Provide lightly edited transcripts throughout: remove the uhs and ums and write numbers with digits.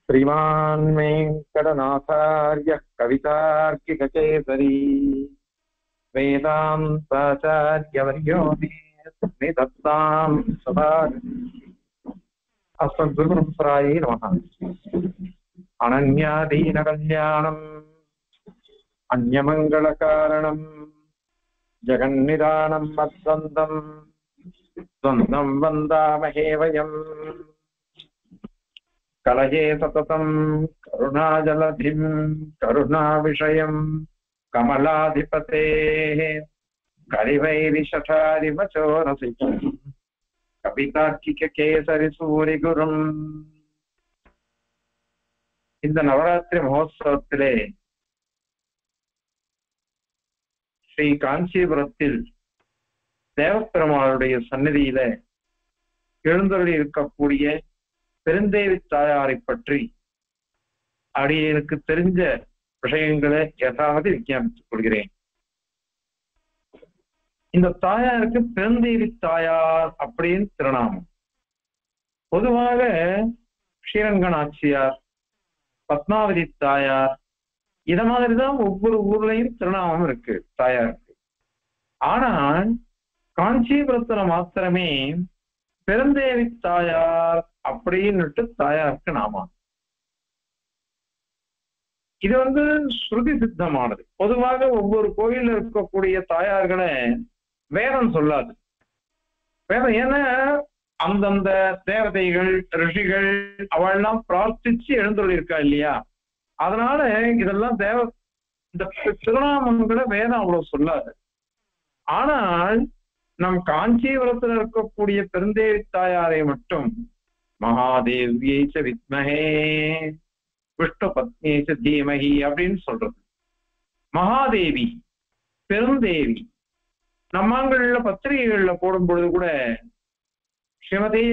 श्रीमान् वेङ्कटनाथार्यः कवितार्किककेसरी वेदान्ताचार्यवर्यो मे निधत्तां सदा अस्मद्गुरुपरम्परायै नमः। अनन्यादीनकल्याणम् अन्यमङ्गलकारणम् जगन्निदानं मद्वन्द्वं द्वन्द्वं वन्दामहे वयम्। कलये सततं करुणाजलधिं करुणाविषयं कमलाधिपतेः कलिवैरिशठारिवचोरसिकं कवितार्किककेसरिसूरिगुरुम्. இந்த நவராத்திரி மகோத்சவத்திலே ஸ்ரீ காஞ்சிபுரத்தில் தேவப்பெருமாளுடைய சந்நிதியில எழுந்தருளி இருக்கக்கூடிய பெருந்தேவி தாயாரை பற்றி அடியனுக்கு தெரிஞ்ச விஷயங்களை யதாவது விஞ்ஞாபித்துக் கொள்கிறேன். இந்த தாயாருக்கு பெருந்தேவி தாயார் அப்படின்னு திருநாமம். பொதுவாக ஸ்ரீரங்கநாச்சியார், பத்மாவதி தாயார், இத மாதிரிதான் ஒவ்வொரு ஊர்லயும் திருநாமம் இருக்கு தாயாருக்கு. ஆனால் காஞ்சிபுரத்துல மாத்திரமே பெருந்தேவி தாயார் அப்படின்னுட்டு தாயாருக்கு நாமா. இது ஸ்ருதி சித்தமானது. பொதுவாக ஒவ்வொரு கோயில்ல இருக்கக்கூடிய தாயார்களை வேதம் சொல்லாது. வேதம் ஏன்னா அந்தந்த தேவதைகள் ரிஷிகள் அவள்லாம் பிரார்த்திச்சு எழுந்துள்ளிருக்கா இல்லையா, அதனால இதெல்லாம் இந்த திருநாமங்களை வேதம் அவ்வளவு சொல்லாது. ஆனால் நம் காஞ்சிபுரத்தில் இருக்கக்கூடிய பெருந்தேவி தாயாரை மட்டும் மகாதேவியை வித்மஹே விஷ்ணு பத்னியை தீமஹி அப்படின்னு சொல்றது. மகாதேவி, பெருந்தேவி. நம்மாங்கள்ல பத்திரிகைகள்ல போடும் பொழுது கூட ஸ்ரீமதே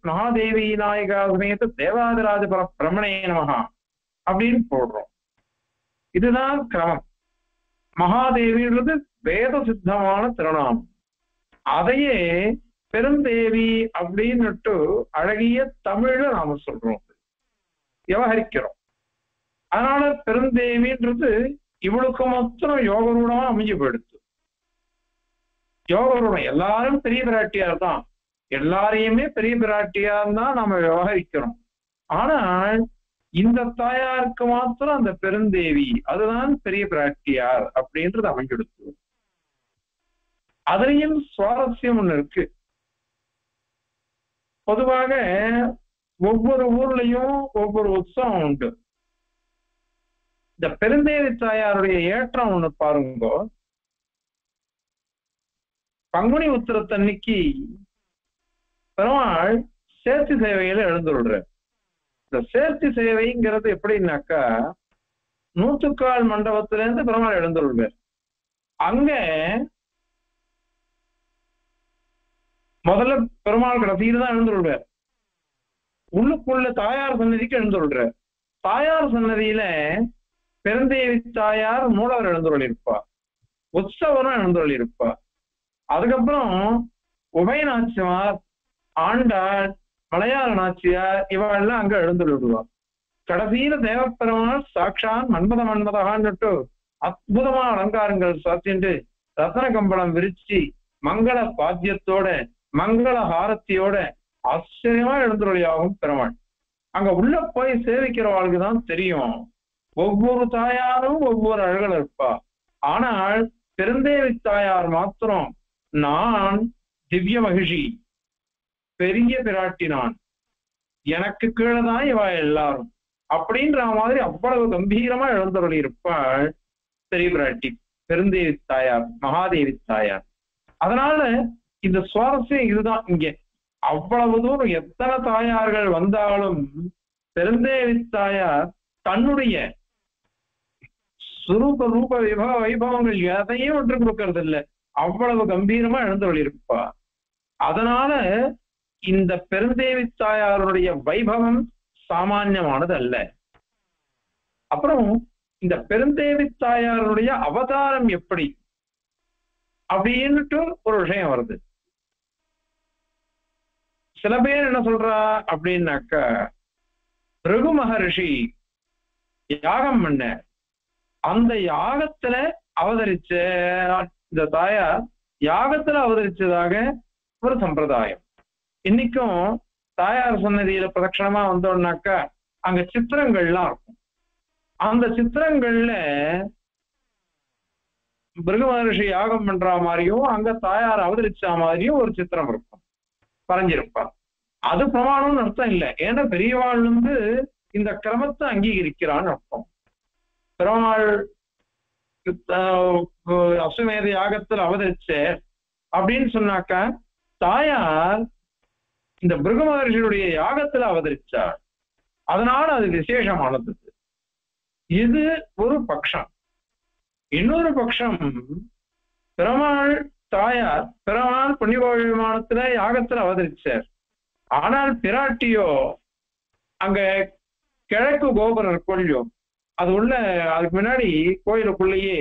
மகாதேவி நாயகா சமேத தேவாதிராஜ பிரமணே நமஹா அப்படின்னு போடுறோம். இதுதான் கிரமம். மகாதேவின்றது வேத சித்தமான திருநாமம். அதையே பெருந்தேவி அப்படின்னுட்டு அழகிய தமிழ்ல நாம சொல்றோம், விவகரிக்கிறோம். அதனால பெருந்தேவின்றது இவளுக்கு மொத்தம் யோகரூடமா அமைஞ்சு போயிடுச்சு. யோகரூடம் எல்லாரும் பெரிய பிராட்டியார் தான், எல்லாரையுமே பெரிய பிராட்டியார் தான் நாம விவகரிக்கிறோம். ஆனால் இந்த தாயாருக்கு மாத்திரம் அந்த பெருந்தேவி அதுதான் பெரிய பிராட்டியார் அப்படின்றது அமைஞ்சிடுச்சு. அதுலயும் சுவாரஸ்யம் ஒண்ணு இருக்கு. பொதுவாக ஒவ்வொரு ஊர்லயும் ஒவ்வொரு உற்சவம் உண்டு. இந்த பெருந்தேவி தாயாருடைய ஏற்றம் ஒண்ணு பாருங்க. பங்குனி உத்திரத்தன்னைக்கு பெருமாள் சேர்த்தி சேவையில எழுந்துள்ளார். இந்த சேர்த்தி சேவைங்கிறது எப்படின்னாக்கா, நூற்றுக்கால் மண்டபத்தில இருந்து பெருமாள் எழுந்துள்ளார். அங்க முதல்ல பெருமாள் கடைசியில தான் எழுந்துள்ளார். உள்ளுக்குள்ள தாயார் சன்னதிக்கு எழுந்துள்ளார். தாயார் சன்னதியில பெருந்தேவி தாயார் மூலவர் எழுந்துள்ளிருப்பார், உற்சவரும் எழுந்துள்ளிருப்பார். அதுக்கப்புறம் உபயநாச்சியார், ஆண்டாள், மலையாள நாச்சியார் இவெல்லாம் அங்க எழுந்துள்ளார். கடைசியில தேவப்பெருமாள் சாட்சான் மன்மதகான்னுட்டு அற்புதமான அலங்காரங்கள் சாத்திட்டு ரத்ன கம்பளம் விரிச்சு மங்கள பாத்தியத்தோட மங்கள ஹாரத்தியோட ஆச்சரியமா எழுந்துள்ளியாகும் பெருமாள். அங்க உள்ள போய் சேவிக்கிறவாளுக்கு தான் தெரியும். ஒவ்வொரு தாயாரும் ஒவ்வொரு அழகல் இருப்பா. ஆனால் பெருந்தேவி தாயார் மாத்திரம் நான் திவ்ய மகிழ்ச்சி, பெரிய பிராட்டி, நான் எனக்கு கீழே தான் இவ எல்லாரும் அப்படின்ற மாதிரி அவ்வளவு கம்பீரமா எழுந்தருளி இருப்பாள் பெரிய பிராட்டி பெருந்தேவி தாயார், மகாதேவி தாயார். அதனால இந்த சுவாரஸ்யம் இதுதான். இங்க அவ்வளவு தூரம் எத்தனை தாயார்கள் வந்தாலும் பெருந்தேவி தாயார் தன்னுடைய சுரூப ரூப வைபவங்கள் எதையும் விட்டு கொடுக்கறது இல்லை. அவ்வளவு கம்பீரமா எழுந்தருளி இருப்பா. அதனால இந்த பெருந்தேவி தாயாருடைய வைபவம் சாமான்யமானது அல்ல. அப்புறம் இந்த பெருந்தேவி தாயாருடைய அவதாரம் எப்படி அப்படின்னுட்டு ஒரு விஷயம் வருது. சில பேர் என்ன சொல்றா அப்படின்னாக்கா, பிருகு மகரிஷி யாகம் பண்ண அந்த யாகத்துல அவதரிச்ச இந்த தாயார் யாகத்துல அவதரிச்சதாக ஒரு சம்பிரதாயம். இன்னைக்கும் தாயார் சன்னதியில பிரதட்சணமா வந்தோம்னாக்கா அங்க சித்திரங்கள்லாம் இருக்கும். அந்த சித்திரங்கள்ல பிருகு மகரிஷி யாகம் பண்ற மாதிரியும் அங்க தாயார் அவதரிச்ச மாதிரியும் ஒரு சித்திரம் இருக்கும், வரைஞ்சிருப்பா. அது பிரமாணம்னு அர்த்தம் இல்லை. ஏன்னா பெரியவாள் இந்த கிரமத்தை அங்கீகரிக்கிறான்னு அர்த்தம். பெருமாள் அசுமேத யாகத்தில் அவதரிச்ச அப்படின்னு சொன்னாக்கா தாயார் இந்த பிருகு மகர்ஷியுடைய யாகத்துல அவதரிச்சார். அதனால அது விசேஷமானது. இது ஒரு பட்சம். இன்னொரு பட்சம், பெருமாள் தாயார் பெருமாள் புண்ணியகோள் விமானத்துல யாகத்துல அவதரிச்சார். ஆனால் பிராட்டியோ அங்க கிழக்கு கோபுரம் கொள்ளியும் அது உள்ள அதுக்கு முன்னாடி கோயிலுக்குள்ளேயே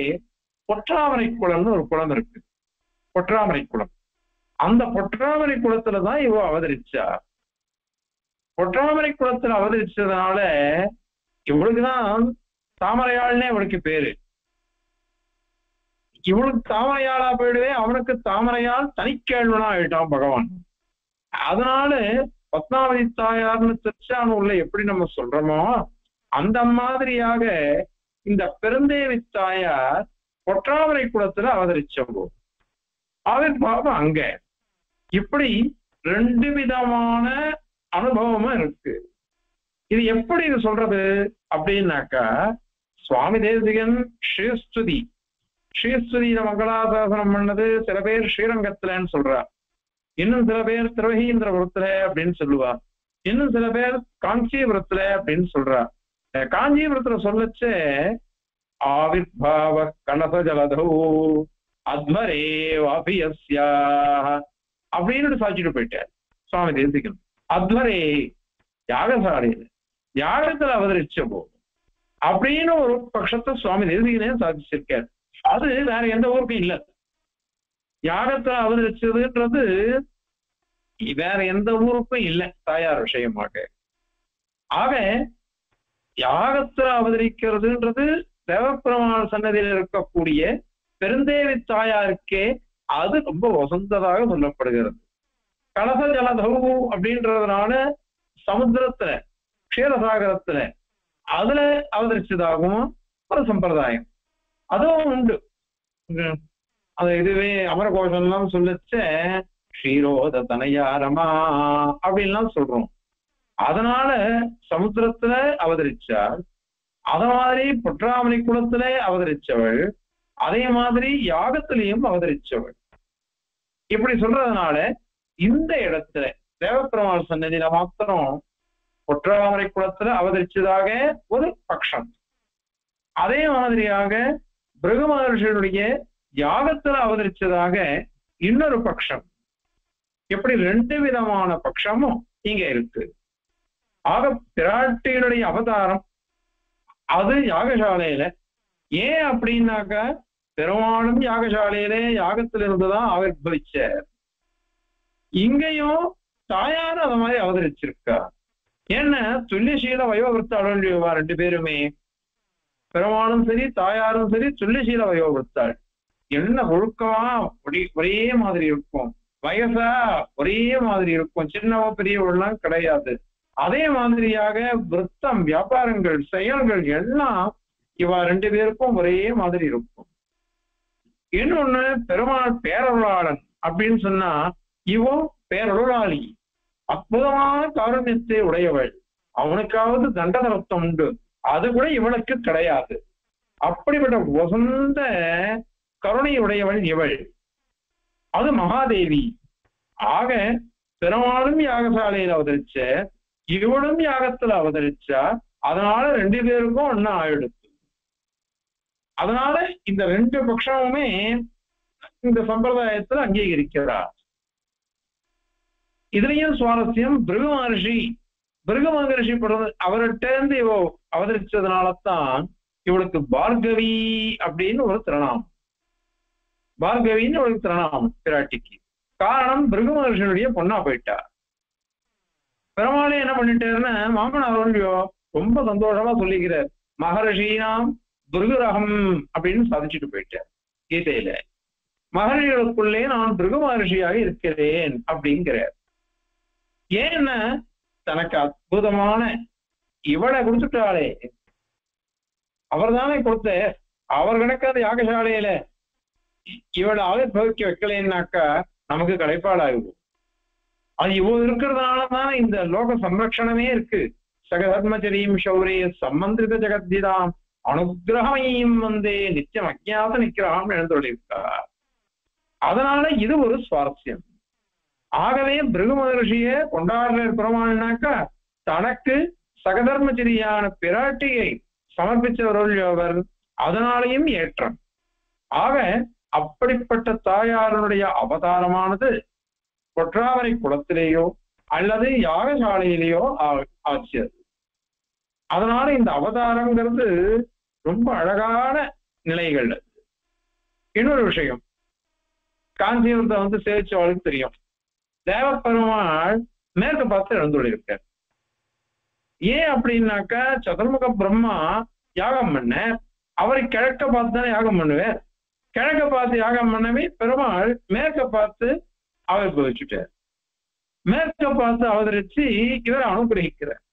பொற்றாமரை குளம்னு ஒரு குளம் இருக்கு, பொற்றாமரை குளம். அந்த பொற்றாமரை குளத்துலதான் இவ அவதரிச்சா. பொற்றாமரை குளத்துல அவதரிச்சதுனால இவளுக்குதான் தாமரையாள்னே இவளுக்கு பேரு. இவளுக்கு தாமரையாளா போயிடுவே, அவனுக்கு தாமரையால் தனிக்கேள்வனா ஆயிட்டான் பகவான். அதனால பத்மாவதி தாயார்னு திருச்சானூர்ல எப்படி நம்ம சொல்றோமோ அந்த மாதிரியாக இந்த பெருந்தேவி தாயார் பொற்றாமரை குளத்துல அவதரிச்சவோ ஆவிர்பாவம் அங்க. இப்படி ரெண்டு விதமான அனுபவமும் இருக்கு. இது எப்படி இது சொல்றது அப்படின்னாக்கா, சுவாமி தேசிகன் ஸ்ரீஸ்துதி ஸ்ரீஸ்துதியில மங்களாசாசனம் பண்ணது சில பேர் ஸ்ரீரங்கத்துலன்னு சொல்றா, இன்னும் சில பேர் திருவகீந்திரபுரத்துல அப்படின்னு சொல்லுவா, இன்னும் சில பேர் காஞ்சிபுரத்துல அப்படின்னு சொல்றா. காஞ்சிபுரத்துல சொல்லச்சு ஆவிர்பாவ கலச ஜலதோ அத்வரே வாபியஸ்யா அப்படின்னு சாட்சிட்டு போயிட்டார் சுவாமி தேசிகன். அத்வரே யாகசாலையில யாகத்துல அவதரிச்ச போது அப்படின்னு ஒரு பட்சத்தை சுவாமி தேசிகனே சாதிச்சிருக்கார். அது வேற எந்த ஊருக்கும் இல்லை. யாகத்துல அவதரிச்சதுன்றது வேற எந்த ஊருக்கும் இல்லை தாயார் விஷயமாக. ஆக யாகத்துல அவதரிக்கிறதுன்றது தேவப்பெருமாள் சன்னதியில் இருக்கக்கூடிய பெருந்தேவி தாயாருக்கே அது ரொம்ப வசந்ததாக சொல்லப்படுகிறது. கலச ஜலதவு அப்படின்றதுனால சமுத்திரத்துல க்ஷீரசாகரத்துல அதுல அவதரிச்சதாகவும் ஒரு சம்பிரதாயம் அதுவும் உண்டு. அது இதுவே அமரகோஷம் எல்லாம் சொல்லச்ச க்ஷீரோத தனையாரமா அப்படின்லாம் சொல்றோம். அதனால சமுத்திரத்துல அவதரிச்சார். அத மாதிரி பொற்றாமரை குளத்துல அவதரிச்சவள், அதே மாதிரி யாகத்திலையும் அவதரிச்சவள். இப்படி சொல்றதுனால இந்த இடத்துல தேவப்பெருமாள் சன்னதியில மாத்திரம் பொற்றாமரை குளத்துல அவதரிச்சதாக ஒரு பட்சம், அதே மாதிரியாக பிருகு மகர்ஷியுடைய யாகத்துல அவதரிச்சதாக இன்னொரு பட்சம். எப்படி ரெண்டு விதமான பட்சமும் இங்க இருக்கு. ஆக பிராட்டியினுடைய அவதாரம் அது யாகசாலையில. ஏன் அப்படின்னாக்கா பெருமாளும் யாகசாலையிலே யாகத்திலிருந்துதான் ஆவிர்பவிச்சார். இங்கேயும் தாயாரும் அந்த மாதிரி அவதரிச்சிருக்கா. ஏன்னா துல்லியசீல வயோவிருத்தாள் ரெண்டு பேருமே, பெருமாளும் சரி தாயாரும் சரி துல்லியசீல வயோவிருத்தாள். என்ன ஒழுக்கமா ஒரே மாதிரி இருக்கும், வயசா ஒரே மாதிரி இருக்கும், சின்னவோ பெரியவெல்லாம் கிடையாது. அதே மாதிரியாக விருத்தம் வியாபாரங்கள் செயல்கள் எல்லாம் இவ ரெண்டு பேருக்கும் ஒரே மாதிரி இருக்கும். இன்னொன்னு பெருமாள் பேரருளாளன் அப்படின்னு சொன்னா இவோ பேரருளாளி, அற்புதமான காருண்யத்தை உடையவள். அவனுக்காவது தண்டதரத்தம் உண்டு, அது கூட இவளுக்கு கிடையாது. அப்படிப்பட்ட வசந்த கருணை உடையவள் இவள். அது மகாதேவி. ஆக பெருமாளும் யாகசாலையில் அவதரிச்ச, இவளும் யாகத்துல அவதரிச்சா. அதனால ரெண்டு பேருக்கும் ஒன்னா ஆயிடுச்சு. அதனால இந்த ரெண்டு பட்சமுமே இந்த சம்பிரதாயத்துல அங்கீகரிக்கிறார். இதுலயும் சுவாரஸ்யம், பிருகு மகரிஷி அவர்கிட்ட இருந்து இவ அவதரிச்சதுனாலதான் இவளுக்கு பார்கவி அப்படின்னு ஒரு திருநாமம். பார்கவின்னு ஒரு திருநாமம் பிராட்டிக்கு. காரணம் பிருகு மகர்ஷியுடைய பொண்ணா போயிட்டா. பெருமாளே என்ன பண்ணிட்டாருன்னா மாமனார் ஒன்றியோ ரொம்ப சந்தோஷமா சொல்லிக்கிறார். மகர்ஷீனாம் பிருகுரகம் அப்படின்னு சாதிச்சுட்டு போயிட்டார் கீதையில. மகர்ஷிகளுக்குள்ளே நான் பிருகு மகர்ஷியாக இருக்கிறேன் அப்படிங்கிறார். ஏன்னா தனக்கு அற்புதமான இவளை கொடுத்துட்டாளே, அவர் தானே கொடுத்த, அவர் கணக்காத யாகசாலையில இவளை ஆவிர்வவிக்க வைக்கலைன்னாக்கா நமக்கு கடைப்பாடாகும். அது இவ்வளவு இருக்கிறதுனாலதான் இந்த லோக சம்ரக்ஷணமே இருக்கு. சகதர்மச்சரியும் சௌரிய சம்பந்தித ஜெகத்திதாம் அனுகிரகமையும் நித்தியம் அஜ்ஞாத நிக்கிரகம் எழுந்துள்ளிருக்கா. அதனால இது ஒரு சுவாரஸ்யம். ஆகவே பிருகு மகர்ஷிய கொண்டாடுற பெருமாள்னாக்கா தனக்கு சகதர்மச்சரியான பிராட்டியை சமர்ப்பிச்சவர்கள் அவர், அதனாலேயும் ஏற்றம். ஆக அப்படிப்பட்ட தாயாருடைய அவதாரமானது கொற்றாவரை குளத்திலேயோ அல்லது யாகசாலையிலேயோ ஆட்சியது. அதனால இந்த அவதாரங்கிறது ரொம்ப அழகான நிலைகள். இன்னொரு விஷயம், காஞ்சிபுரத்தை சேவிச்சவளுக்கு தெரியும், தேவப்பெருமாள் மேற்கு பார்த்து எழுந்துள்ளிருக்கார். ஏன் அப்படின்னாக்கா சதுர்முக பிரம்மா யாகம் பண்ண, அவரை கிழக்க பார்த்து தானே யாகம் பண்ணுவார். கிழக்க பார்த்து யாகம் பண்ணவே பெருமாள் மேற்க பார்த்து ஆவிர்வவிச்சுட்டார். மேற்க பார்த்து அவதரிச்சு இவரை அனுகிரகிக்கிறார்.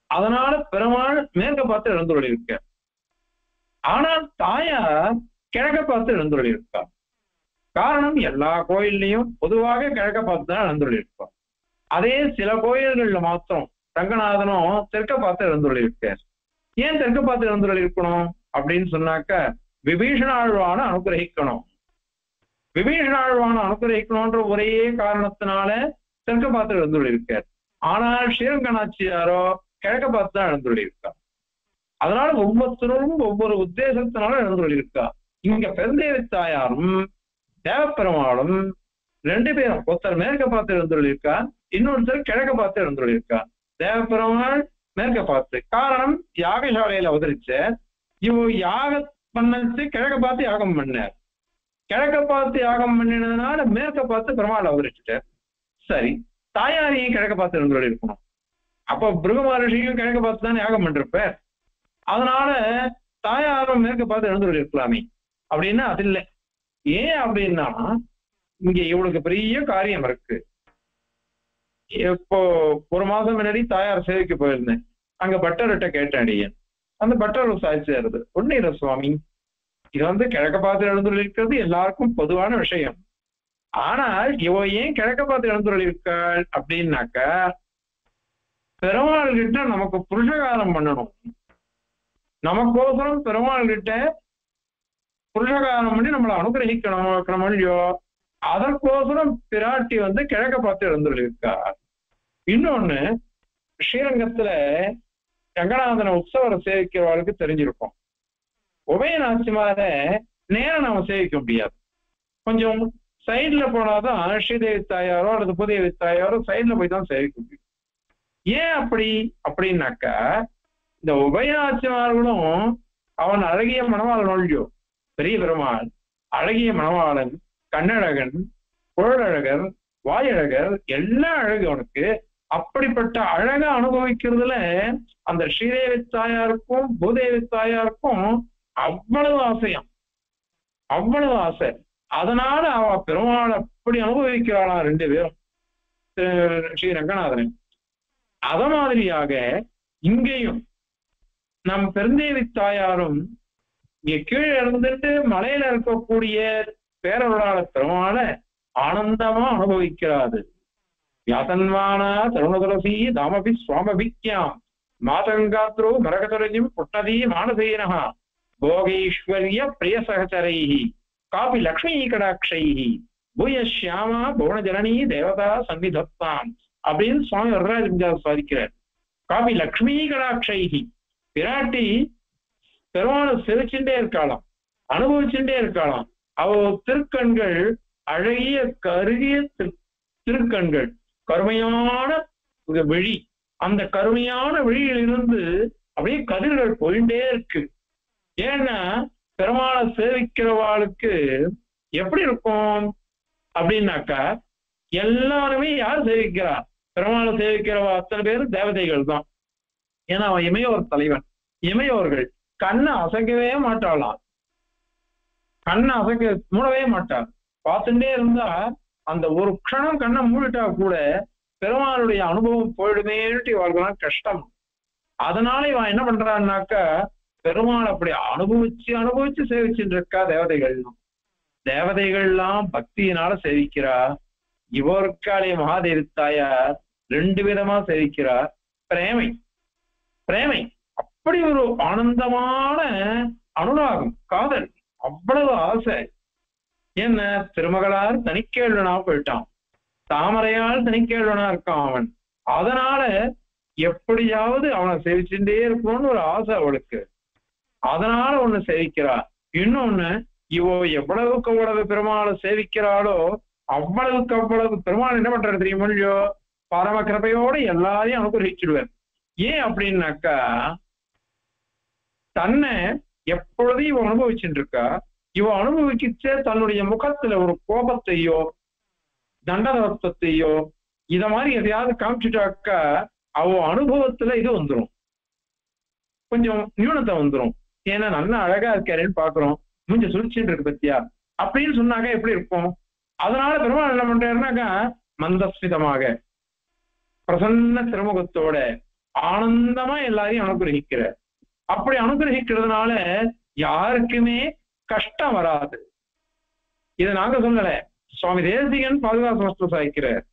அதனால பெருமாள் மேற்க பார்த்து எழுந்துள்ளிருக்கார். ஆனால் தாயார் கிழக்க பார்த்து எழுந்துள்ளிருக்கார். காரணம், எல்லா கோயில்லையும் பொதுவாக கிழக்க பார்த்து தான் எழுந்துள்ளிருப்பார். அதே சில கோயில்கள்ல மாத்திரம் ரங்கநாதனும் தெற்க பார்த்து எழுந்துள்ளிருக்கார். ஏன் தெற்க பார்த்து எழுந்துள்ளிருக்கணும் அப்படின்னு சொன்னாக்க விபீஷணாழ்வான அனுகிரகிக்கணும். விபீஷணாழ்வான அனுகிரகிக்கணும்ன்ற ஒரே காரணத்தினால தெற்க பார்த்து எழுந்துள்ளிருக்கார். ஆனால் ஸ்ரீரங்கநாச்சியாரோ கிழக்க பார்த்து தான் எழுந்துள்ளிருக்கார். அதனால ஒவ்வொருத்தரும் ஒவ்வொரு உத்தேசத்தினால எழுந்துள்ளிருக்கா. இங்க பெருந்தேவி தாயாரும் தேவப்பெருமாளும் ரெண்டு பேரும், ஒருத்தர் மேற்க பார்த்து எழுந்துள்ளிருக்கா, இன்னொருத்தர் கிழக்க பார்த்து எழுந்துள்ளிருக்கா. தேவப்பெருமாள் மேற்க பார்த்து, காரணம் யாகசாலையில அவதரிச்ச இவ யாக பண்ணது கிழக்க பார்த்து யாகம் பண்ணார். கிழக்க பார்த்து யாகம் பண்ணினதுனால மேற்க பார்த்து பெருமாள் அவதரிச்சுட்டார். சரி, தாயாரையும் கிழக்க பார்த்து எழுந்துள்ள இருக்கணும். அப்போ பிருகு மகர்ஷியும் கிழக்க பார்த்து தானே யாகம் பண்ணிருப்பார். அதனால தாயாரும் மேற்க பார்த்து எழுந்துள்ள இருக்கலாமே அப்படின்னா அது இல்லை. ஏன் அப்படின்னா இங்க இவளுக்கு பெரிய காரியம் இருக்கு. இப்போ ஒரு மாதம் முன்னாடி தாயார் சேவைக்கு போயிருந்தேன். அங்க பட்டர்கிட்ட கேட்டேன் அடியன். அந்த பட்டர் சாதிச்சாருது, ஒன்னிர சுவாமி, இது கிழக்க பார்த்து எழுந்துள்ளிருக்கிறது எல்லாருக்கும் பொதுவான விஷயம். ஆனால் இவ ஏன் கிழக்க பார்த்து எழுந்துள்ளிருக்காள் அப்படின்னாக்க பெருமாள் கிட்ட நமக்கு புருஷகாரம் பண்ணணும். நமக்கோசரம் பெருமாள் கிட்ட புருஷகாரம் பண்ணி நம்மளை அனுகிரகிக்கணும் இல்லையோ, அதற்கோசரம் பிராட்டி கிழக்க பார்த்து எழுந்துள்ளிருக்கா. இன்னொன்னு, ஸ்ரீரங்கத்துல ரங்கநாதன உற்சவரை சேவிக்கிறவர்களுக்கு தெரிஞ்சிருக்கும். உபயநாச்சிமார நேரம் நாம சேவிக்க முடியாது. கொஞ்சம் சைட்ல போனாதான் ஸ்ரீதேவி தாயாரோ அல்லது பூதேவி தாயாரோ சைட்ல போய் தான் சேவிக்க முடியும். ஏன் அப்படி அப்படின்னாக்கா இந்த உபயநாச்சிமார்களும் அவன் அழகிய மணவாளன் ஒழியோ, பெரிய பெருமாள் அழகிய மணவாளன், கண்ணழகன், குழலழகர், வாயழகர், எல்லாம் அழகு அவனுக்கு. அப்படிப்பட்ட அழக அனுபவிக்கிறதுல அந்த ஸ்ரீதேவி தாயாருக்கும் பூதேவி தாயாருக்கும் அவ்வளவு ஆசையாம், அவ்வளவு ஆசை. அதனால அவ பெருமாள் அப்படி அனுபவிக்கிறாளாம் ரெண்டு பேரும், ஸ்ரீ ரங்கநாதன். அத மாதிரியாக இங்கேயும் நம் பெருந்தேவி தாயாரும் இங்க கீழே இருந்துட்டு மலையில இருக்கக்கூடிய பேரருளாள பெருமாள ஆனந்தமா அனுபவிக்கிறாது. யாதன்வானா தருணதுரசி தாமபி சுவாமபிக்யாம் மாதங்காத்ரோ மரகதரஜிம் புட்டதி மானசீனஹா போகீஸ்வர்ய பிரிய சகச்சரைஹி காபி லக்ஷ்மீ கடாட்சைஹி பூயஷ்யாமா புவனஜனனி தேவதா சன்னிதத்தாம் அப்படின்னு சுவாமி வரராஜ சாதிக்கிறார். காபி லக்ஷ்மீ கடாட்சைஹி, பிராட்டி பெருமாளை செவிச்சுட்டே இருக்காளாம், அனுபவிச்சுட்டே இருக்காளாம். அவ திருக்கண்கள் அழகிய கருகிய திருக்கண்கள், கருமையான விழி, அந்த கருமையான விழியிலிருந்து அப்படியே கதிர்கள் போயிட்டே இருக்கு. ஏன்னா பெருமாளை சேவிக்கிறவாளுக்கு எப்படி இருக்கும் அப்படின்னாக்கா, எல்லாருமே யார் சேவிக்கிறா? பெருமாளை சேவிக்கிறவா அத்தனை பேர் தேவதைகள் தான். ஏன்னா அவன் இமையோர் தலைவன். இமையோர்கள் கண்ணை அசைக்கவே மாட்டாளாம், கண்ணை அசைக்க மூடவே மாட்டார். பார்த்துட்டே இருந்தா அந்த ஒரு க்ஷணம் கண்ணை மூடிட்டா கூட பெருமாளுடைய அனுபவம் போயிடுமேட்டு இவர்களாம் கஷ்டம். அதனால இவன் என்ன பண்றான்னாக்கா பெருமாள் அப்படி அனுபவிச்சு அனுபவிச்சு சேவிச்சுட்டு இருக்கா. தேவதைகள்லாம் பக்தியினால சேவிக்கிறா. இவருக்காலே மகாதேவி தாயார் 2 விதமா சேவிக்கிறா. பிரேமை பிரேமை அப்படி ஒரு ஆனந்தமான அனுராகம், காதல், அவ்வளவு ஆசை. என்ன திருமகளார் தனிக்கேள்வனா போயிட்டான், தாமரையால் தனிக்கேள்வனா இருக்கான் அவன். அதனால எப்படியாவது அவனை சேவிச்சுட்டே இருக்கணும்னு ஒரு ஆசை அவளுக்கு. அதனால ஒண்ணு சேவிக்கிறா. இன்னொன்னு இவோ எவ்வளவுக்கு அவ்வளவு பெருமாளை சேவிக்கிறாளோ அவ்வளவுக்கு அவ்வளவு பெருமாள் என்ன பண்றது தெரியுமோ இல்லையோ, பரம கிருபையோட எல்லாரையும் அனுகிரகிச்சிடுவார். ஏன் அப்படின்னாக்கா தன்னை எப்பொழுதும் இவ அனுபவிச்சுட்டு இருக்கா. இவ அனுபவிச்சே தன்னுடைய முகத்துல ஒரு கோபத்தையோ தண்டனத்தையோ இத மாதிரி எதையாவது காமிச்சுட்டாக்கா அவ அனுபவத்துல இது வந்துடும், கொஞ்சம் நியூனத்தை வந்துடும். ஏன்னா நல்லா அழகா இருக்காருன்னு பாக்குறோம், மூஞ்ச சுழிச்சுட்டு இருக்கு பத்தியா அப்படின்னு சொன்னாக்க எப்படி இருக்கும். அதனால பெருமாள் என்ன பண்றாருனாக்கா மந்தஸ்மிதமாக பிரசன்ன திருமுகத்தோட ஆனந்தமா எல்லாரையும் அனுகிரகிக்கிற. அப்படி அனுகிரகிக்கிறதுனால யாருக்குமே கஷ்டம் வராது. இதை நாங்க சொல்லல, சுவாமி தேசிகன் பாதுகாப்பு சாய்க்கிறார்.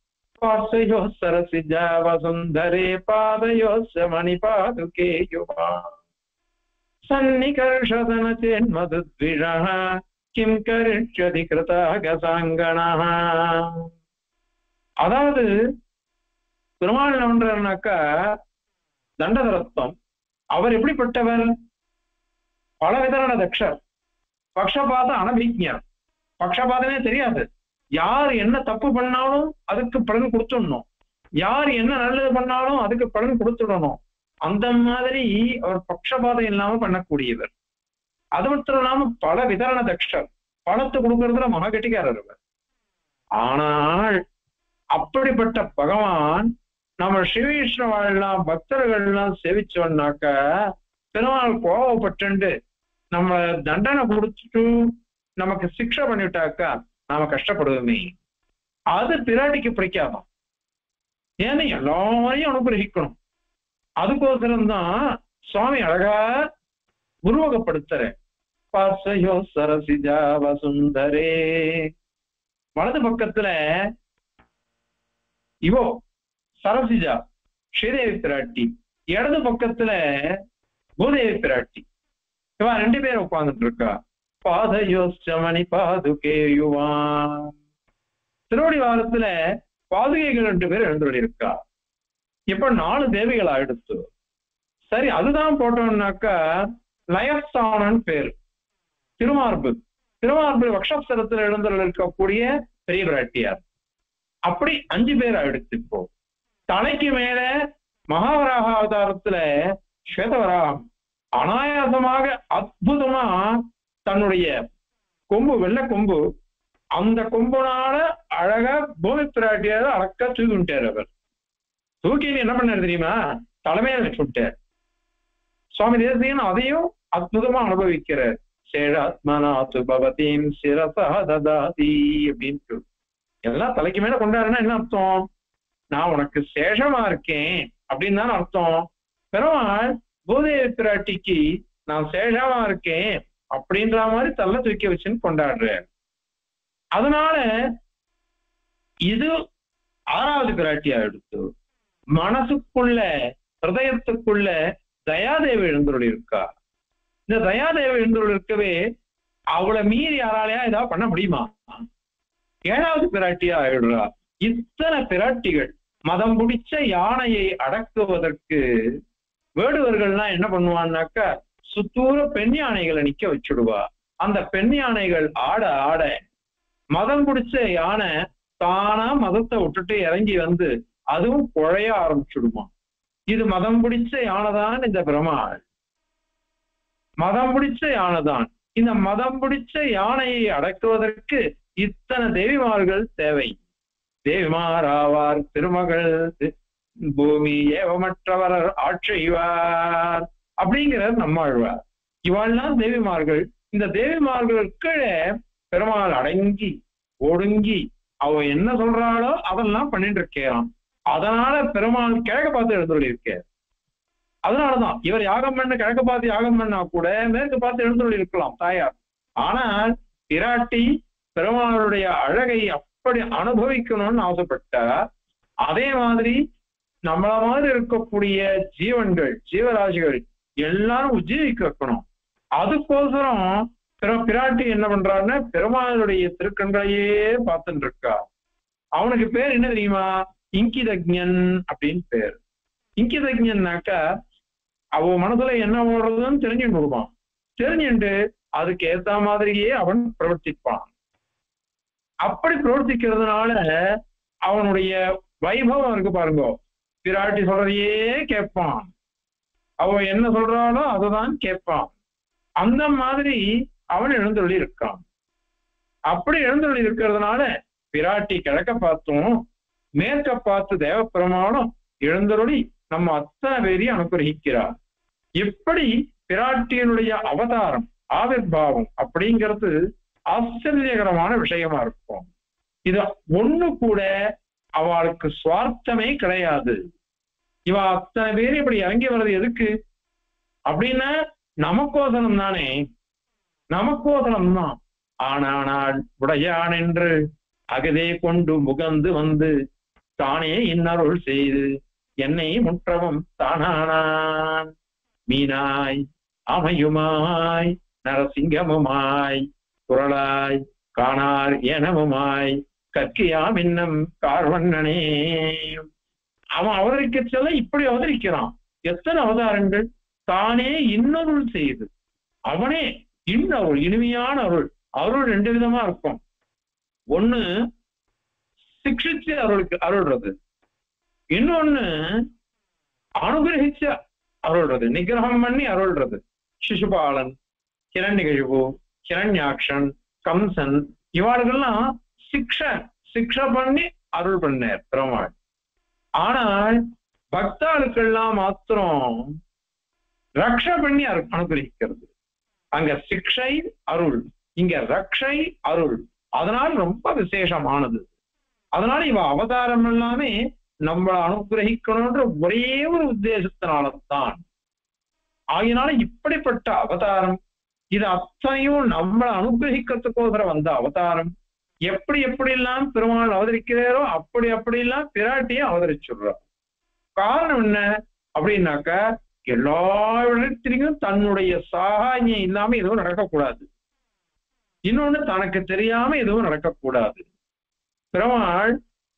பாசையோ சரசிஜா வசுந்தரே பாதையோ மணி பாதுகே யுவா சன்னிகர்ஷதன சேன்மதுத்விஷः கிம் கரிஷ்யதி கிருதாகசாங்கணः. அதாவது பெருமாள் என்ன பண்றாருனாக்கா தண்டதரத்வம். அவர் எப்படிப்பட்டவர்? பல விதரண தக்ஷர், பக்ஷபாத அனபிஜ்ஞர். பக்ஷபாதமே தெரியாது. யார் என்ன தப்பு பண்ணாலும் அதுக்கு பலன் கொடுத்துடணும், யார் என்ன நல்லது பண்ணாலும் அதுக்கு பலன் கொடுத்துடணும். அந்த மாதிரி அவர் பக்ஷபாதம் இல்லாம பண்ணக்கூடியவர். அது மட்டும் இல்லாம பல விதரண தக்ஷர், பணத்தை கொடுக்கறதுல மககட்டிக்காரர் அவர். ஆனால் அப்படிப்பட்ட பகவான் நம்ம ஸ்ரீவிஷ்ணுவெல்லாம் பக்தர்கள்லாம் சேவிச்சோம்னாக்க பெருமாள் கோவப்பட்டு நம்ம தண்டனை கொடுத்துட்டு நமக்கு சிக்ஷை பண்ணிவிட்டாக்கா நாம கஷ்டப்படுவோமே. அது பிராட்டிக்கு பிடிக்காதான். ஏன்னா எல்லாரையும் அனுகிரகிக்கணும். அதுக்கோசரம் தான் சுவாமி அழகா உருவகப்படுத்துற. பாசையோ சரசிஜா வசுந்தரே. வலது பக்கத்துல இவோ சரசிஜா ஸ்ரீதேவி பிராட்டி, இடது பக்கத்துல பூதேவி பிராட்டி. இவன் 2 பேரும் உட்கார்ந்துட்டு இருக்கா. பாதையோச்சமணி பாதுகே யுவான். திருவடி வாரத்துல பாதுகைகள் 2 பேர் எழுந்துள்ள இருக்கா. இப்ப 4 தேவிகள் ஆயிடுச்சு. சரி, அதுதான் போட்டோம்னாக்கா லயஸ்தானன் பேரு. திருமார்பு, திருமார்பு வக்ஷஸ்தலத்துல எழுந்துள்ள இருக்கக்கூடிய பெரிய பிராட்டியார். அப்படி 5 பேர் ஆயிடுச்சு. இப்போ தலைக்கு மேல மகாவராக அவதாரத்துல ஸ்வேதவராகம் அனாயாசமாக அற்புதமா தன்னுடைய கொம்பு, வெள்ளை கொம்பு, அந்த கொம்புனால அழகா பூமி பிராட்டியார அழகா தூக்கி விட்டார். அவர் தூக்கி என்ன பண்ணாரு தெரியுமா, தலைமையில வச்சு விட்டார். சுவாமி தேசிகன் அதையும் அற்புதமா அனுபவிக்கிறார். சேஷாத்மனாத்து பவதீம் சிரசா ததாதி அப்படின்ட்டு எல்லாம் தலைக்கு மேல கொண்டாருன்னா என்ன அர்த்தம்? நான் உனக்கு சேஷமா இருக்கேன் அப்படின்னு தானே அர்த்தம். பெருமாள் பூதேவி பிராட்டிக்கு நான் சேஷமா இருக்கேன் அப்படின்ற மாதிரி தள்ள தூக்கி வச்சுன்னு கொண்டாடுறேன். அதனால இது 6வது பிராட்டியா எடுத்து மனசுக்குள்ள ஹிருதயத்துக்குள்ள தயாதேவி எழுந்தருள் இருக்கா. இந்த தயாதேவி எழுந்தருள் இருக்கவே அவளை மீறி யாராலையா ஏதாவது பண்ண முடியுமா? 7வது பிராட்டியா ஆயிடுறா. இத்தனை பிராட்டிகள் மதம் பிடிச்ச யானையை அடக்குவதற்கு வேடுவர்கள்லாம் என்ன பண்ணுவான்னாக்கா சுத்தூர பெண் யானைகளை நிக்க வச்சுடுவா. அந்த பெண் யானைகள் ஆட ஆட மதம் பிடிச்ச யானை தானா மதத்தை விட்டுட்டு இறங்கி வந்து அதுவும் குழைய ஆரம்பிச்சுடுமா. இது மதம் பிடிச்ச யானைதான் இந்த பெருமாள், மதம் பிடிச்ச யானைதான். இந்த மதம் பிடிச்ச யானையை அடக்குவதற்கு இத்தனை தேவிமார்கள் தேவை. தேவிமாராவார் திருமகள் பூமி ஏவமற்றவர் ஆட்சிவார் அப்படிங்கிறார் நம்மாழ்வார். இவாள்லாம் தேவிமார்கள். இந்த தேவிமார்களுக்கு பெருமாள் அடங்கி ஒடுங்கி அவ என்ன சொல்றாளோ அதெல்லாம் பண்ணிட்டு இருக்கிறான். அதனால பெருமாள் கிழக்க பார்த்து எழுந்துள்ள இருக்கார். அதனாலதான் இவர் யாகம் பண்ண கிழக்க பார்த்து யாகம் பண்ணா கூட மேற்கு பார்த்து எழுந்துள்ள இருக்கலாம் தாயார். ஆனால் பிராட்டி பெருமாளுடைய அழகை அப்படி அனுபவிக்கணும்னு ஆசைப்பட்டா, அதே மாதிரி நம்மள மாதிரி இருக்கக்கூடிய ஜீவன்கள் ஜீவராசிகள் எல்லாரும் உஜ்ஜீவிக்க வைக்கணும். அதுக்கோசரம் பிராட்டி என்ன பண்றாருன்னா பெருமாளுடைய திருக்கண்களையே பார்த்துட்டு இருக்கா. அவனுக்கு பேர் என்ன தெரியுமா? இங்கிதஜ்ஞன் அப்படின்னு பேர். இங்கிதஜ்ஞன்னாக்கா அவ மனசுல என்ன ஓடுறதுன்னு தெரிஞ்சுட்டு வருவான். தெரிஞ்சுட்டு அதுக்கு ஏத்த மாதிரியே அவன் பிரவர்த்திப்பான். அப்படி பிரவர்த்திக்கிறதுனால அவனுடைய வைபவம் இருக்கு பாருங்க. பிராட்டி சொல்றதையே கேட்பான். அவ என்ன சொல்றாளோ அதுதான் கேட்பான். அந்த மாதிரி அவன் எழுந்தருளி இருக்கான். அப்படி எழுந்தருளி இருக்கிறதுனால பிராட்டி கிழக்க பார்த்தும் மேற்க பார்த்து தேவ பெருமானும் எழுந்தருளி நம்ம அத்தனை பேரையும் அனுகிரகிக்கிறார். இப்படி பிராட்டியினுடைய அவதாரம் ஆவிர்பாவம் அப்படிங்கிறது ஆச்சரியகரமான விஷயமா இருக்கும். இது ஒண்ணு கூட அவளுக்கு சுவார்த்தமே கிடையாது. இவ அத்தனை பேர் இப்படி இறங்கி வர்றது எதுக்கு அப்படின்னா நமக்கோசனம் தானே, நமக்கோசனம் தான். ஆனால் உடையான் என்று அகதே கொண்டு முகந்து வந்து தானே இன்னருள் செய்து என்னை முற்றவும் தானானான். மீனாய் அமையுமாய் நரசிங்கமுமாய் குரலாய் காணார் எனமுமாய் கற்கியாம் இன்னம் கார்வண்ணனே. அவன் அவதரிக்க சொல்ல இப்படி அவதரிக்கிறான். எத்தனை அவதாரங்கள்! தானே இன்னருள் செய்து, அவனே இன்னருள், இனிமையான அருள். அருள் ரெண்டு விதமா இருக்கும். ஒண்ணு சிக்ஷிச்சு அருள்றது, இன்னொன்னு அனுகிரகிச்ச அருள்றது, நிகிரகம் பண்ணி அருள்றது. சிசுபாலன், கிரண்யகசிபு, கிரண்யாக்ஷன், கம்சன் இவாளுக்கெல்லாம் சிக்ஷ பண்ணி அருள் பண்ணார் பெருமாள். ஆனால் பக்தாளுக்கெல்லாம் மாத்திரம் ரக்ஷ பண்ணி அனுகிரகிக்கிறது. அங்க சிக்ஷை அருள், இங்க ரக்ஷை அருள். அதனால் ரொம்ப விசேஷமானது. அதனால இவ அவதாரம் எல்லாமே நம்மளை அனுகிரகிக்கணும்ன்ற ஒரே ஒரு உத்தேசத்தினால்தான். ஆகினால இப்படிப்பட்ட அவதாரம், இது அத்தனையும் நம்மளை அனுகிரகிக்கிறதுக்கோசரம் வந்த அவதாரம். எப்படி எப்படிலாம் பெருமாள் அவதரிக்கிறாரோ அப்படி அப்படிலாம் பிராட்டியை அவதரிச்சுடுறார். காரணம் என்ன அப்படின்னாக்க எல்லா இடத்திலையும் தன்னுடைய சாகாயம் இல்லாம எதுவும் நடக்கக்கூடாது. இன்னொன்னு தனக்கு தெரியாம எதுவும் நடக்கக்கூடாது. பெருமாள்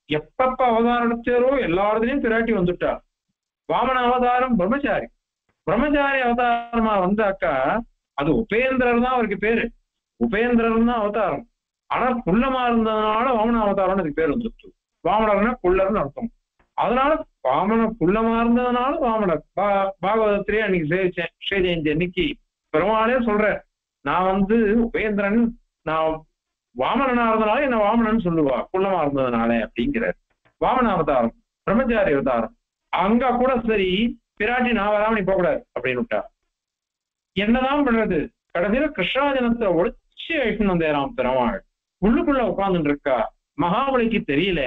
எப்பப்ப அவதாரம் எடுத்தாரோ எல்லா இடத்துலையும் பிராட்டி வந்துட்டா. வாமன அவதாரம் பிரம்மச்சாரி, பிரம்மச்சாரி அவதாரமா வந்தாக்கா அது உபேந்திரர் தான் அவருக்கு பேரு. உபேந்திரர் தான் அவதாரம். ஆனா குள்ளமா இருந்ததுனால வாமன அவதாரம்னு அதுக்கு பேர் வந்துட்டு. வாமனர்னா குள்ளர்னு அர்த்தம். அதனால வாமன குள்ளமா இருந்ததுனால வாமனர். பாகவதத்திலேயே அன்னைக்கு சேவிச்சேன், ஸ்ரீ ஜெயந்தி அன்னைக்கு பெருமாளே சொல்ற, நான் உபேந்திரன், நான் வாமனனா இருந்தனால என்ன வாமனன் சொல்லுவா, குள்ளமா இருந்ததுனால அப்படிங்கிறார். வாமன அவதாரம், பிரம்மச்சாரி அவதாரம். அங்க கூட சரி பிராட்டி நான் வராம நீ போகக்கூடாது அப்படின்னு விட்டா. என்னதான் பண்றது? கடைசியில கிருஷ்ணாஜனத்தை ஒழிச்சு அழிச்சுன்னு வந்தேராம் பெருமாள். உள்ளுக்குள்ள உட்கார்ந்துட்டு இருக்கா. மகாபலிக்கு தெரியல.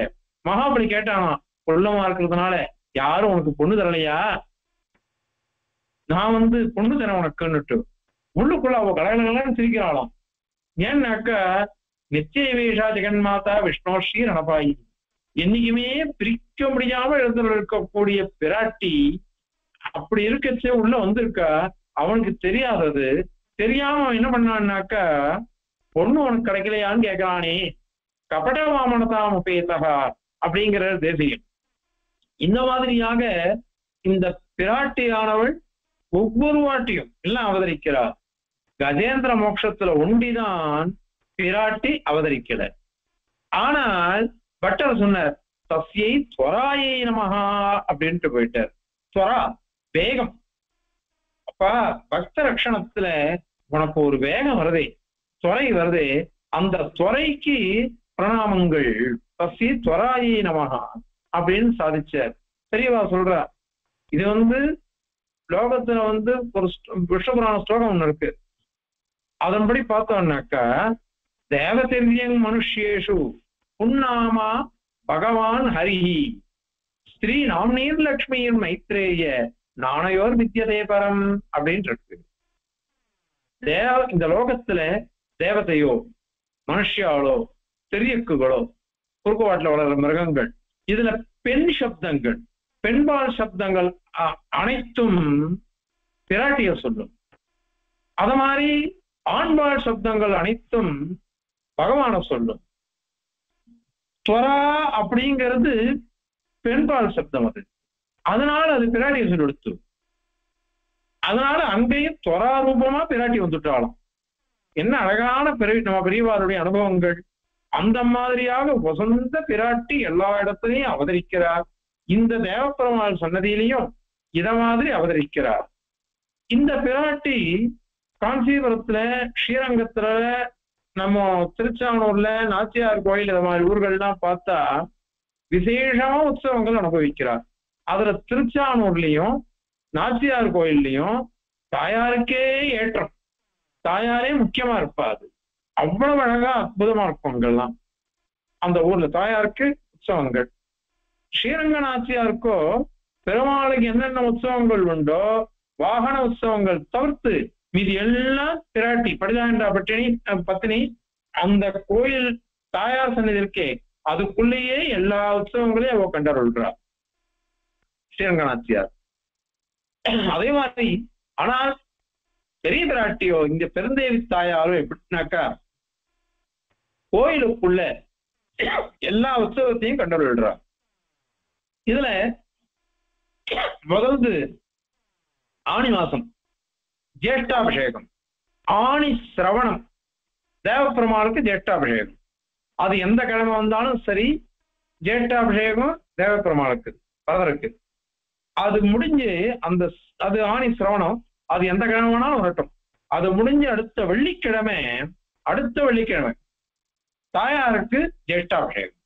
மகாபலி கேட்டானா, குள்ளமா இருக்கிறதுனால யாரும் உனக்கு பொண்ணு தரலையா? நான் பொண்ணு தரேன் உனக்குன்னுட்டு. உள்ளுக்குள்ள அவ கடகடகலன்னு சிரிக்கிறாளாம். ஏன்னாக்கா நிச்சய வேஷா ஜெகன்மாதா விஷ்ணோஸ்ரீ ரணபாயி, என்னைக்குமே பிரிக்க முடியாம எழுந்துள்ள இருக்கக்கூடிய பிராட்டி அப்படி இருக்கச்சே உள்ள வந்திருக்கா. அவனுக்கு தெரியாதது தெரியாம அவன் என்ன பண்ணான்னாக்கா, பொண்ணு உனக்கு கிடைக்கலையான்னு கேட்கிறானே, கபட வாமனதாம் உபேதகா அப்படிங்கிற தேசியம். இந்த மாதிரியாக இந்த பிராட்டியானவள் ஒவ்வொரு வாட்டியும் எல்லாம் அவதரிக்கிறார். கஜேந்திர மோட்சத்துல ஒண்டிதான் பிராட்டி அவதரிக்கல. ஆனால் பட்டர் சொன்னார், தஸ்யை துவராயை நமஹா அப்படின்ட்டு போயிட்டார். துவரா வேகம். அப்ப பக்த ரட்சணத்துல உனக்கு ஒரு வேகம் வருதே, துறை வருதே, அந்த துறைக்கு பிரணாமங்கள். தஸ்யை துவராயை நமஹா அப்படின்னு சாதிச்சார். பெரியவா சொல்றா. இது லோகத்துல ஒரு விஷ்ணுபுராண ஸ்லோகம் ஒண்ணு இருக்கு. அதன்படி பார்த்தோம்னாக்கா, தேவதிர்யங் மனுஷ்யேஷு புன்னாமா பகவான் ஹரிஹி ஸ்ரீ நாம்னீர் லக்ஷ்மியின் மைத்ரேய நாணயோர் வித்யதே பரம் அப்படின்னு இருக்கு. இந்த லோகத்துல தேவதையோ மனுஷியாலோ தெரியக்குகளோ குறுக்குவாட்டில் வளர்ற மிருகங்கள், இதுல பெண் சப்தங்கள், பெண்பால் சப்தங்கள் அனைத்தும் பிராட்டிய சொல்லும். அத மாதிரி ஆண்பால் சப்தங்கள் அனைத்தும் பகவான சொல்லும். துவரா அப்படிங்கிறது பெண்பால் சப்தம், அதனால அது பிராட்டிய சொல்லி எடுத்து. அதனால அங்கேயும் துவரா ரூபமா பிராட்டி வந்துட்டாலும் என்ன அழகான நம்ம பெரியவாருடைய அனுபவங்கள். அந்த மாதிரியாக வசந்த பிராட்டி எல்லா இடத்துலையும் அவதரிக்கிறார். இந்த தேவப்பெருமாள் சன்னதியிலையும் இத மாதிரி அவதரிக்கிறார். இந்த பிராட்டி காஞ்சிபுரத்துல, ஸ்ரீரங்கத்துல, நம்ம திருச்சானூர்ல, நாச்சியார் கோயில், இது மாதிரி ஊர்கள்லாம் பார்த்தா விசேஷமா உற்சவங்கள் அனுபவிக்கிறார். அதுல திருச்சானூர்லயும் நாச்சியார் கோயில்லையும் தாயாருக்கே ஏற்றம், தாயாரே முக்கியமா இருப்பாது. அவ்வளவு அழகா அற்புதமா இருக்கும் அங்கெல்லாம் அந்த ஊர்ல தாயாருக்கு உற்சவங்கள். ஸ்ரீரங்க நாச்சியாருக்கோ பெருமாளுக்கு என்னென்ன உற்சவங்கள் உண்டோ வாகன உற்சவங்கள் தவிர்த்து மீது எல்லாம் பிராட்டி படிதாண்டா பத்தினி அந்த கோயில் தாயார் சன்னதி இருக்கே அதுக்குள்ளேயே எல்லா உற்சவங்களையும் அவ கண்டருள்றார் ஸ்ரீரங்க நாச்சியார். அதே மாதிரி ஆனால் பெரிய பிராட்டியோ இந்த பெருந்தேவி தாயாரோ எப்படின்னாக்கா கோயிலுக்குள்ள எல்லா உற்சவத்தையும் கண்டருள்றார். இதுல முதல்து ஆணி மாசம் ஜேஷ்டாபிஷேகம், ஆணி சிரவணம், தேவப்பெருமாளுக்கு ஜேஷ்டாபிஷேகம். அது எந்த கிழமை வந்தாலும் சரி ஜேஷ்டாபிஷேகம் தேவப்பெருமாளுக்கு பரதருக்கு. அது முடிஞ்சு அது ஆணி சிரவணம், அது எந்த கிழமை வேணாலும் வரட்டும். அது முடிஞ்சு அடுத்த வெள்ளிக்கிழமை தாயாருக்கு ஜேஷ்டாபிஷேகம்.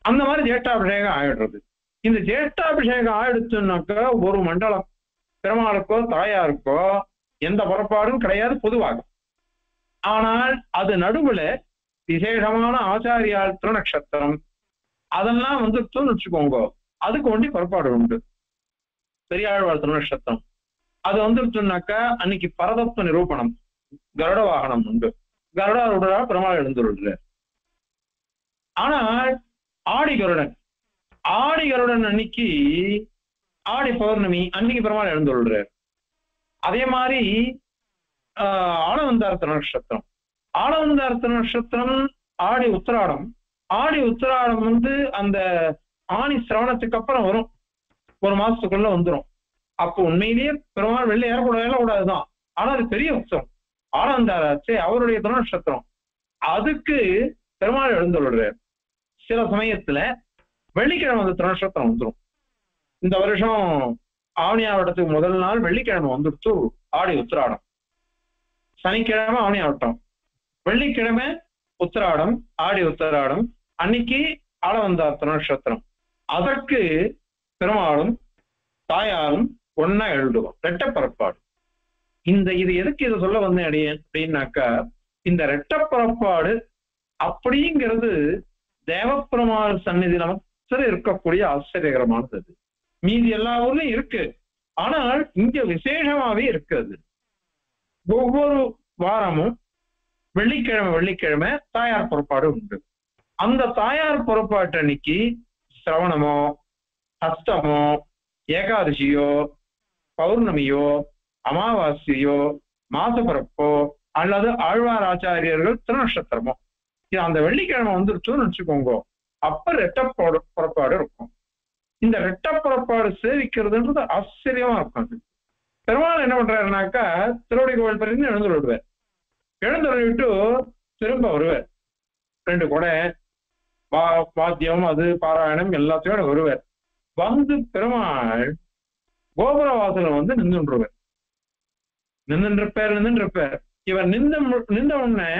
அந்த மாதிரி ஜேஷ்டாபிஷேகம் ஆயிடுறது. இந்த ஜேஷ்டாபிஷேகம் ஆயிடுச்சுன்னாக்க ஒரு மண்டலம் பெருமாளுக்கோ தாயாருக்கோ எந்த புறப்பாடும் கிடையாது பொதுவாக. ஆனால் அது நடுவுல விசேஷமான ஆச்சாரியால் திருநக்ஷத்திரம் அதெல்லாம் வச்சுக்கோங்க, அதுக்கு ஒண்டி புறப்பாடு உண்டு. பெரியாழ்வார் திருநக்ஷத்திரம் அது வந்துருச்சுன்னாக்கா அன்னைக்கு பரதத்துவ நிரூபணம், கருட வாகனம் உண்டு, கருடாருடா பெருமாள் எழுந்துள்ள. ஆனால் ஆடி கருடன் அன்னைக்கு ஆடி பௌர்ணமி அன்னைக்கு பெருமாள் எழுந்துள்ளார். அதே மாதிரி ஆளவந்தார் திருநக்ஷத்திரம் ஆடி உத்திராடம் அந்த ஆணி சிரவணத்துக்கு அப்புறம் வரும், ஒரு மாசத்துக்குள்ள வந்துடும். அப்போ உண்மையிலேயே பெருமாள் வெளில ஏறக்கூடாதுதான். ஆனா அது பெரிய உற்சவம். ஆளவந்தாராச்சே அவருடைய திருநக்ஷத்திரம், அதுக்கு பெருமாள் எழுந்துள்ளார். சில சமயத்துல வெள்ளிக்கிழமை அந்த திருநக்ஷத்திரம் வந்துடும். இந்த வருஷம் ஆவணியாவட்டத்துக்கு முதல் நாள் வெள்ளிக்கிழமை வந்துடுத்து ஆடி உத்திராடம், சனிக்கிழமை ஆவணியாவட்டம், வெள்ளிக்கிழமை உத்திராடம் ஆடி உத்திராடம், அன்னைக்கு ஆளவந்தார் திருநக்ஷத்திரம். அதற்கு பெருமாளும் தாயாரும் ஒன்னா எழுதுவோம், ரெட்ட புறப்பாடு. இது எதுக்கு இதை சொல்ல வந்தேன் அடியேன் அப்படின்னாக்கா, இந்த ரெட்ட புறப்பாடு அப்படிங்கிறது தேவப்பெருமாள் சந்நிதி நமக்கு இருக்கக்கூடிய ஆச்சரியகரமானது. அது மீதி எல்லா ஊர்லயும் இருக்கு, ஆனால் இங்க விசேஷமாவே இருக்காது. ஒவ்வொரு வாரமும் வெள்ளிக்கிழமை தாயார் புறப்பாடு உண்டு. அந்த தாயார் புறப்பாட்டு அன்னைக்கு சிரவணமோ அஷ்டமோ ஏகாதசியோ பௌர்ணமியோ அமாவாசையோ மாசப்பிறப்போ அல்லது ஆழ்வார் ஆச்சாரியர்கள் திருநக்ஷத்திரமோ இது அந்த வெள்ளிக்கிழமை வந்துருச்சுன்னு வச்சுக்கோங்க, அப்ப ரெட்ட புறப்பாடு இருக்கும். இந்த ரெட்ட புறப்பாடு சேவிக்கிறதுன்றது ஆச்சரியமா இருக்கும். பெருமாள் என்ன பண்றாருனாக்கா திருவடி கோவில் பிறகு எழுந்துள்ளார். எழுந்துள்ளிட்டு திரும்ப வருவார். 2 கொடை வாத்தியம் அது பாராயணம் எல்லாத்தையோட வருவார். பெருமாள் கோபுர வாசல நின்றுருப்பார். இவர் நின்ற உடனே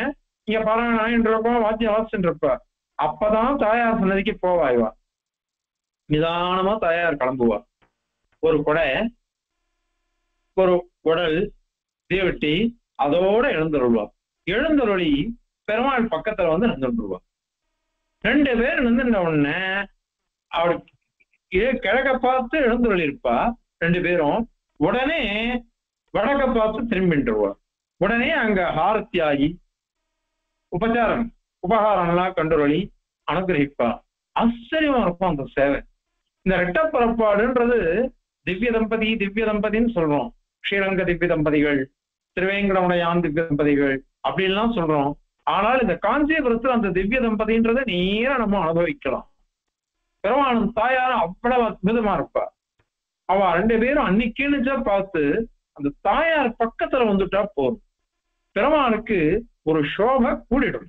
இங்க பாராயணம் ஆயிட்டு இருக்கோம், வாத்தியம் வாசிச்சுட்டு இருப்பார். அப்பதான் தாயார் சன்னதிக்கு போவாய்வா. நிதானமா தாயார் கிளம்புவா. ஒரு கொடை, ஒரு உடல் தீவட்டி அதோட எழுந்துருவா. எழுந்தருளி பெருமாள் பக்கத்துல வந்து நின்றுருவா. 2 பேர் நின்றுட்ட உடனே அவளுக்கு கிழக்க பார்த்து எழுந்துருளி இருப்பா 2 பேரும். உடனே வடக்க பார்த்து திரும்பிட்டுருவா. உடனே அங்க ஹாரத்தியாகி உபச்சாரம் உபகாரம் எல்லாம் கண்டுரொளி அனுகிரகிப்பா. ஆச்சரியமா இருக்கும் அந்த சேவை. இந்த ரெட்ட புறப்பாடுன்றது திவ்ய தம்பதின்னு சொல்றோம். ஸ்ரீரங்க திவ்ய தம்பதிகள், திருவேங்கடமுடையான் திவ்ய தம்பதிகள் அப்படின்லாம் சொல்றோம். ஆனால் இந்த காஞ்சிபுரத்துல அந்த திவ்ய தம்பதின்றதை நேரா நம்ம அனுபவிக்கலாம். பெருமாளும் தாயாரும் அவ்வளவு அற்புதமா இருப்பா. அவ 2 பேரும் அன்னைக்குன்னு பார்த்து அந்த தாயார் பக்கத்துல வந்துட்டா போதும், பெருமாளுக்கு ஒரு சோபை கூடிடும்.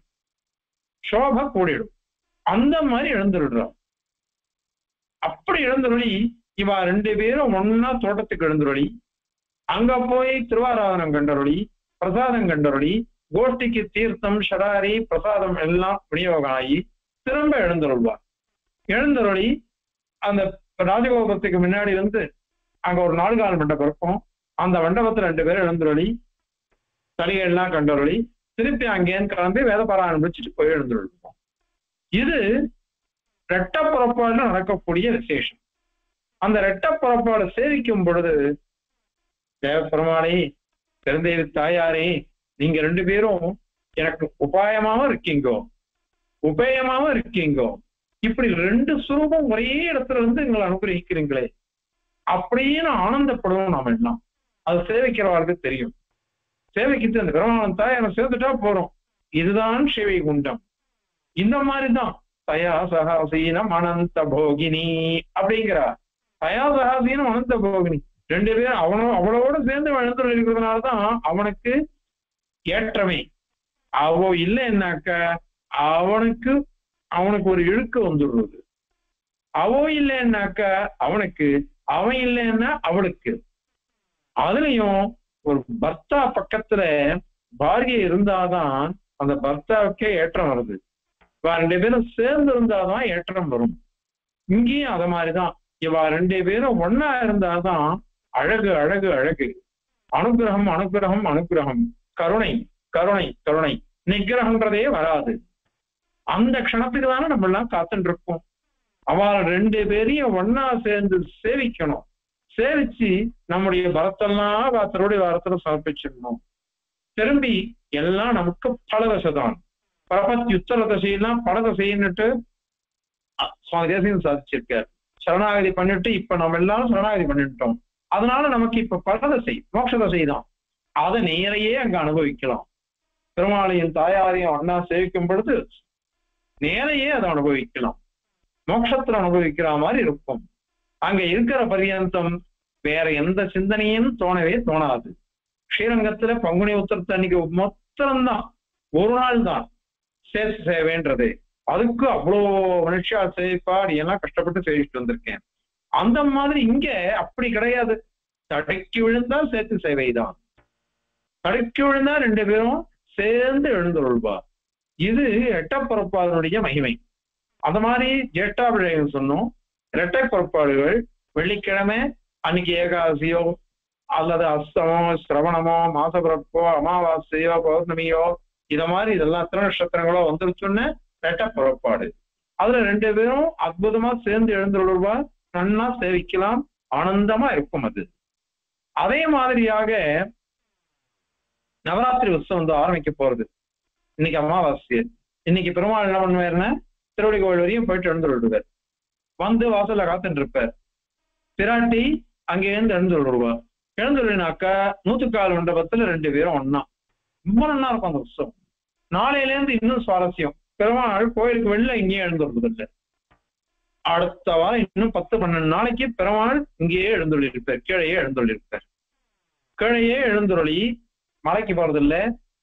அந்த மாதிரி எழுந்துடுறான். அப்படி எழுந்துருளி இவா 2 பேரும் ஒன்னா தோட்டத்துக்கு எழுந்துருளி அங்க போய் திருவாராதனம் கண்டருளி பிரசாதம் கண்டருளி கோஷ்டிக்கு தீர்த்தம் ஷடாரி பிரசாதம் எல்லாம் விநியோகம் ஆகி திரும்ப எழுந்துருள்வார். எழுந்துருளி அந்த ராஜகோபுரத்துக்கு முன்னாடி வந்து அங்க ஒரு 4 கால் மண்டபம் இருக்கும். அந்த மண்டபத்துல 2 பேரும் எழுந்துருளி தலிகையெல்லாம் கண்டருளி திருப்பி அங்கேன்னு கிளம்பி வேத பாராயணம் முடிச்சுட்டு போய் எழுந்துருப்போம். இது ரெட்ட புறப்பாடுல நடக்கக்கூடிய விசேஷம். அந்த ரெட்ட புறப்பாடு சேவிக்கும் பொழுது தேவப்பெருமானே, பெருந்தேவி தாயாரே, நீங்க 2 பேரும் எனக்கு உபாயமாவும் இருக்கீங்கோ உபயமாவும் இருக்கீங்கோ. இப்படி 2 சுரூபம் ஒரே இடத்துல இருந்து எங்களை அனுகிரகிக்கிறீங்களே அப்படின்னு ஆனந்தப்படுவோம். நாம எல்லாம் அது சேவிக்கிறவர்களுக்கு தெரியும். சேவைக்கு அந்த பெருமானம் தாயாரை சேர்ந்துட்டா போறோம். இதுதான் சேவை குண்டம். இந்த மாதிரிதான் தயா சகாசீனம் அனந்த போகினி அப்படிங்கிறா. தயா சகாசீனம் அனந்த போகினி 2 பேரும் அவளோட சேர்ந்து வளர்ந்து இருக்கிறதுனாலதான் அவனுக்கு ஏற்றமே. அவ இல்லைன்னாக்க அவனுக்கு ஒரு இழுக்கு வந்துடுறது. அவ இல்லைன்னாக்க அவனுக்கு, அவன் இல்லைன்னா அவளுக்கு. அதுலயும் ஒரு பர்த்தா பக்கத்துல பாரிய இருந்தாதான் அந்த பர்த்தாவுக்கே ஏற்றம் வருது. 2 பேரும் சேர்ந்து இருந்தாதான் ஏற்றம் வரும். இங்கேயும் அத மாதிரிதான் இவா 2 பேரும் ஒன்னா இருந்தாதான் அழகு அழகு அழகு, அனுகிரகம் அனுகிரகம் அனுகிரகம், கருணை கருணை கருணை, நிகிரகன்றதே வராது. அந்த க்ஷணத்துக்கு தானே நம்ம எல்லாம் காத்துட்டு இருக்கோம். அவள் 2 பேரையும் ஒன்னா சேர்ந்து சேவிக்கணும். சேவிச்சு நம்முடைய பரத்தெல்லாம் காத்தருடைய வாரத்துல சமர்ப்பிச்சிடணும். திரும்பி எல்லாம் நமக்கு பலதசைதான். பிரபத்தி உத்தர தசையெல்லாம் பலதசைன்னுட்டு சுவாமி தேசியம் சாதிச்சிருக்கார். சரணாகதி பண்ணிட்டு இப்ப நம்ம எல்லாரும் சரணாகதி பண்ணிட்டோம். அதனால நமக்கு இப்ப பலதசை மோட்ச தசை தான். அதை நேரையே அங்க அனுபவிக்கலாம். பெருமாளையும் தாயாரையும் ஒன்னா சேவிக்கும் பொழுது நேரையே அதை அனுபவிக்கலாம். மோட்சத்துல அனுபவிக்கிற மாதிரி இருக்கும். அங்க இருக்கிற பரியந்தம் வேற எந்த சிந்தனையும் தோணவே தோணாது. ஸ்ரீரங்கத்துல பங்குனி உத்தரத்து அன்னைக்கு மொத்தம்தான், ஒரு நாள் தான் சேஷ சேவைன்றது. அதுக்கு அவ்வளோ மனுஷா சேவிப்பாடி எல்லாம் கஷ்டப்பட்டு சேவிச்சுட்டு வந்திருக்கேன். அந்த மாதிரி இங்க அப்படி கிடையாது. தடைக்கு விழுந்தா சேர்த்து சேவைதான். தடைக்கு விழுந்தா 2 பேரும் சேர்ந்து எழுந்துள்வா. இது எட்ட புறப்பாடுடைய மகிமை. அந்த மாதிரி ஜேட்டாபிஷேகம் சொன்னோம். இரட்டை புறப்பாடுகள் வெள்ளிக்கிழமை அன்னைக்கு ஏகாதசியோ அல்லது அஸ்தமோ சிரவணமோ மாசப்பிறப்போ அமாவாசையோ பௌர்ணமியோ இத மாதிரி இதெல்லாம் திருநட்சத்திரங்களோ வந்துருச்சுன்னு இரட்டை புறப்பாடு. அதுல 2 பேரும் அற்புதமா சேர்ந்து எழுந்துள்வா. நன்னா சேவிக்கலாம், ஆனந்தமா இருக்கும். அது அதே மாதிரியாக நவராத்திரி உற்சவம் வந்து ஆரம்பிக்க போறது. இன்னைக்கு அமாவாசை. இன்னைக்கு பெருமாள் என்ன பண்ணுவாருன்னா திருவடி கோவில் வரையும் போயிட்டு எழுந்துள்ளுவார். வந்து வாசல்ல காத்துட்டு இருப்பார். பிராட்டி அங்கே இருந்து எழுந்துள்ளுவா. எழுந்துள்ளினாக்கா 104 மண்டபத்துல 2 பேரும் ஒன்னா ரொம்ப நல்லா இருக்கும் அந்த உற்சவம். நாளையில இருந்து இன்னும் சுவாரஸ்யம். பெருமாள் கோயிலுக்கு வெளில இங்கேயே எழுந்துள்ளது இல்லை. அடுத்த வாரம் இன்னும் 10-12 நாளைக்கு பெருமாள் இங்கேயே எழுந்துள்ளிருப்பார். கீழையே எழுந்துள்ளிருப்பார். கீழையே எழுந்துருளி மலைக்கு போறதில்ல.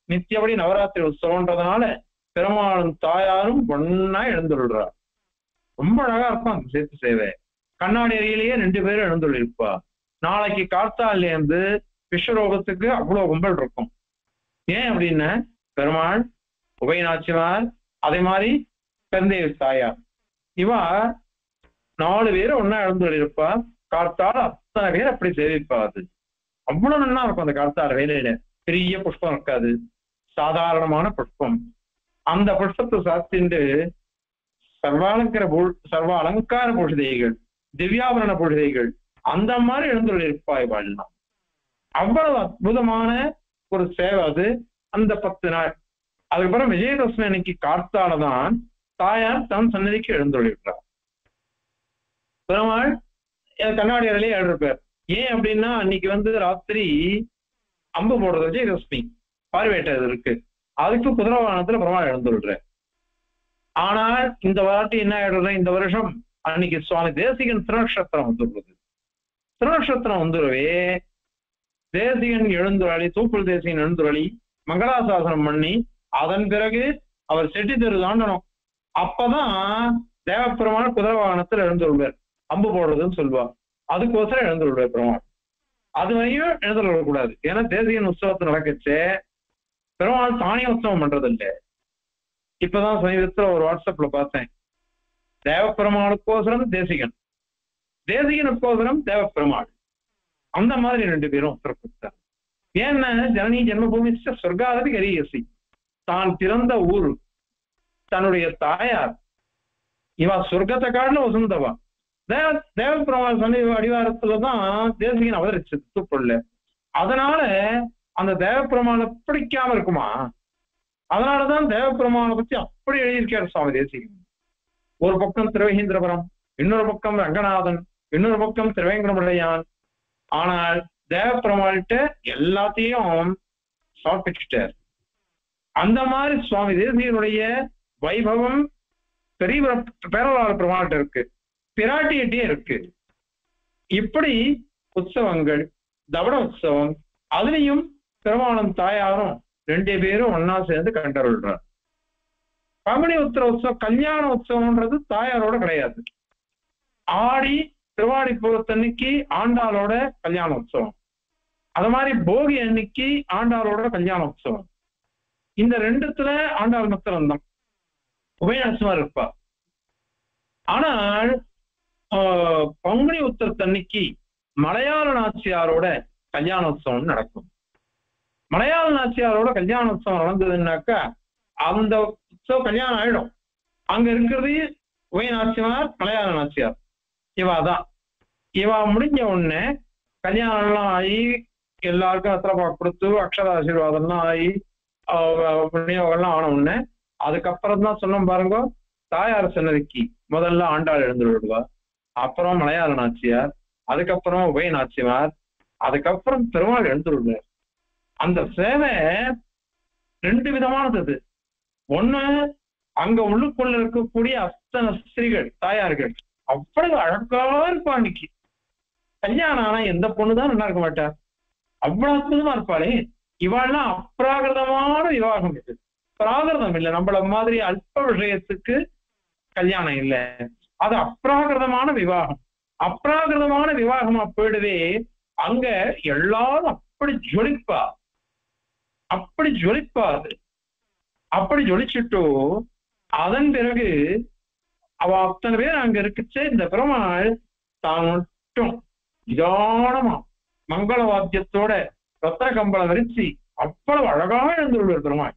நித்தியபடி நவராத்திரி உற்சவம்ன்றதுனால பெருமாளும் தாயாரும் ஒன்னா எழுந்துள்ளார். ரொம்ப அழகா இருக்கும் அந்த சேர்த்து சேவை. கண்ணாடி அறையிலேயே 2 பேரும் எழுந்துள்ளிருப்பா. நாளைக்கு கார்த்தால இருந்து விஸ்வரோகத்துக்கு அவ்வளவு கும்பல் இருக்கும். ஏன் அப்படின்னா பெருமாள் உபயநாச்சிமார் அதே மாதிரி பெருந்தேவி தாயார் இவா 4 பேரும் ஒன்னா எழுந்துள்ளிருப்பா. கார்த்தால அத்தனை பேர் அப்படி சேவிப்பா. அது அவ்வளவு நல்லா இருக்கும். அந்த கார்த்தால வேலையில பெரிய புஷ்பம் இருக்காது, சாதாரணமான புஷ்பம். அந்த புஷ்பத்தை சாத்திண்டு சர்வ அலங்கார பொழுதைகள், திவ்யாபரண பொழுதைகள் அந்த மாதிரி எழுந்துள்ளிருப்பாய் வாழலாம். அவ்வளவு அற்புதமான ஒரு சேவை அது. அந்த 10 நாள் அதுக்கப்புறம் விஜயதசமி அன்னைக்கு கார்த்தாலதான் தாயார் தன் சன்னதிக்கு எழுந்துள்ளிருக்கிறார். பெருமாள் கண்ணாடி அறையிலே எழுதிருப்பார். ஏன் அப்படின்னா அன்னைக்கு ராத்திரி அம்பு போடுறது விஜயதசமி பார்வையிட்டது இருக்கு. அதுக்கு குதிரை வாகனத்துல பெருமாள் எழுந்துள்ளுற. ஆனால் இந்த வாட்டி என்ன ஆயிடுற, இந்த வருஷம் அன்னைக்கு சுவாமி தேசிகன் திருநக்ஷத்திரம் வந்துள்ளது. திருநக்ஷத்திரம் வந்துடவே தேசிகன் எழுந்துராளி, தூக்குள் தேசிகன் எழுந்துராளி மங்களாசாசனம் பண்ணி அதன் பிறகு அவர் செட்டி தெரு தாண்டணும். அப்பதான் தேவப்பெருமாள் குதிரை வாகனத்தில் எழுந்துள்ளார். அம்பு போடுறதுன்னு சொல்லுவார். அதுக்கோசரம் எழுந்துள்ளார் பெருமாள். அது வரையும் எழுந்துள்ளக்கூடாது. ஏன்னா தேசிகன் உற்சவத்தை நடக்கச்சே பெருமாள் தானிய உற்சவம் பண்றது இல்லை. இப்பதான் சமீபத்துல ஒரு வாட்ஸ்அப்ல பார்த்தேன். தேவப்பெருமாளுக்கோசரம் தேசிகன், தேசிகனுக்கோசரம் தேவப்பெருமாள், அந்த மாதிரி 2 பேரும் பிறப்பித்தார். ஏன்னா ஜனனி ஜென்மபூமி சொர்க்காதி கரியசி, தான் பிறந்த ஊர், தன்னுடைய தாயார் இவா சொர்க்கத்தை காட்டில வசந்தவா. தேவப்பெருமாள் சன்னி அடிவாரத்துலதான் தேசிகன் அவதரிச்சது தூக்குள்ள. அதனால அந்த தேவப்பெருமாளை பிடிக்காம இருக்குமா? அதனாலதான் தேவப்பெருமாளை பத்தி அப்படி எழுதியிருக்கார் சுவாமி தேசிகன். ஒரு பக்கம் திருவேகேந்திரபுரம், இன்னொரு பக்கம் ரங்கநாதன், இன்னொரு பக்கம் திருவேங்கடமுடையான். ஆனால் தேவப்பெருமாள்கிட்ட எல்லாத்தையும் சமர்ப்பிச்சுட்டார். அந்த மாதிரி சுவாமி தேசிகனுடைய வைபவம் பெரிய பேரலாளர் பெருமாள்கிட்ட இருக்கு, பிராட்டியிட்டே இருக்கு. இப்படி உற்சவங்கள், தவட உற்சவம், அதுலயும் பெருமாளும் தாயாரும் 2 பேரும் ஒன்னா சேர்ந்து கண்டருள்றார். பங்குனி உத்திர உற்சவம், கல்யாண உற்சவம்ன்றது தாயாரோட கிடையாது. ஆடி திருவாடி பூரத்தன்னைக்கு ஆண்டாளோட கல்யாண உற்சவம், அது மாதிரி போகி அன்னைக்கு ஆண்டாளோட கல்யாண உற்சவம். இந்த 2த்துல ஆண்டாள் மாத்திரம் தான் உபயநரசிம்மர் இருப்பா. ஆனால் பங்குனி உத்திரத்தன்னைக்கு மலையாள நாச்சியாரோட கல்யாண உற்சவம் நடக்கும். மலையாள நாச்சியாரோட கல்யாண உற்சவம் நடந்ததுன்னாக்கா அந்த உற்சவம் கல்யாணம் ஆயிடும். அங்க இருக்கிறது உபயநாச்சியார், மலையாள நாச்சியார், இவாதான். இவா முடிஞ்ச உடனே கல்யாணம் எல்லாம் ஆகி எல்லாருக்கும் அத்திரப்பா கொடுத்து அக்ஷர ஆசீர்வாதம்லாம் ஆகி விநியோகம்லாம் ஆன உடனே அதுக்கப்புறம் தான் சொன்னோம் பாருங்க, தாயார் சன்னதிக்கு முதல்ல ஆண்டாள் எழுந்து விடுவா, அப்புறம் மலையாள நாச்சியார், அதுக்கப்புறம் உபய நாச்சியார், அதுக்கப்புறம் பெருமாள் எழுந்து விடுவார். அந்த சேவை 2 விதமானது. ஒண்ணு, அங்க உள்ளுக்குள்ள இருக்கக்கூடிய அத்தனை ஸ்திரீகள் தாயார்கள் அவ்வளவு அழகா இருப்பா. அன்னைக்கு கல்யாணம் ஆனா எந்த பொண்ணுதான் நல்லா இருக்க மாட்டா, அவ்வளவு அற்புதமா இருப்பாளே. இவாள்லாம் அப்ராகிருதமான விவாகம். இது பிராகிருதம் இல்லை, நம்மள மாதிரி அல்ப விஷயத்துக்கு கல்யாணம் இல்லை, அது அப்ராகிருதமான விவாகம். அப்ராகிருதமான விவாகமா போயிடுவே. அங்க எல்லாரும் அப்படி ஜொலிப்பா, அப்படி ஜொலிப்பா. அது அப்படி ஜொலிச்சுட்டோ அதன் பிறகு அவ அத்தனை பேர் அங்க இருக்குச்சே, இந்த பெருமாள் தான் மட்டும் நிதானமா மங்கள வாத்தியத்தோட ரத்தன கம்பளம் விரிச்சு அவ்வளவு அழகா எழுந்து விடுவார் பெருமாள்.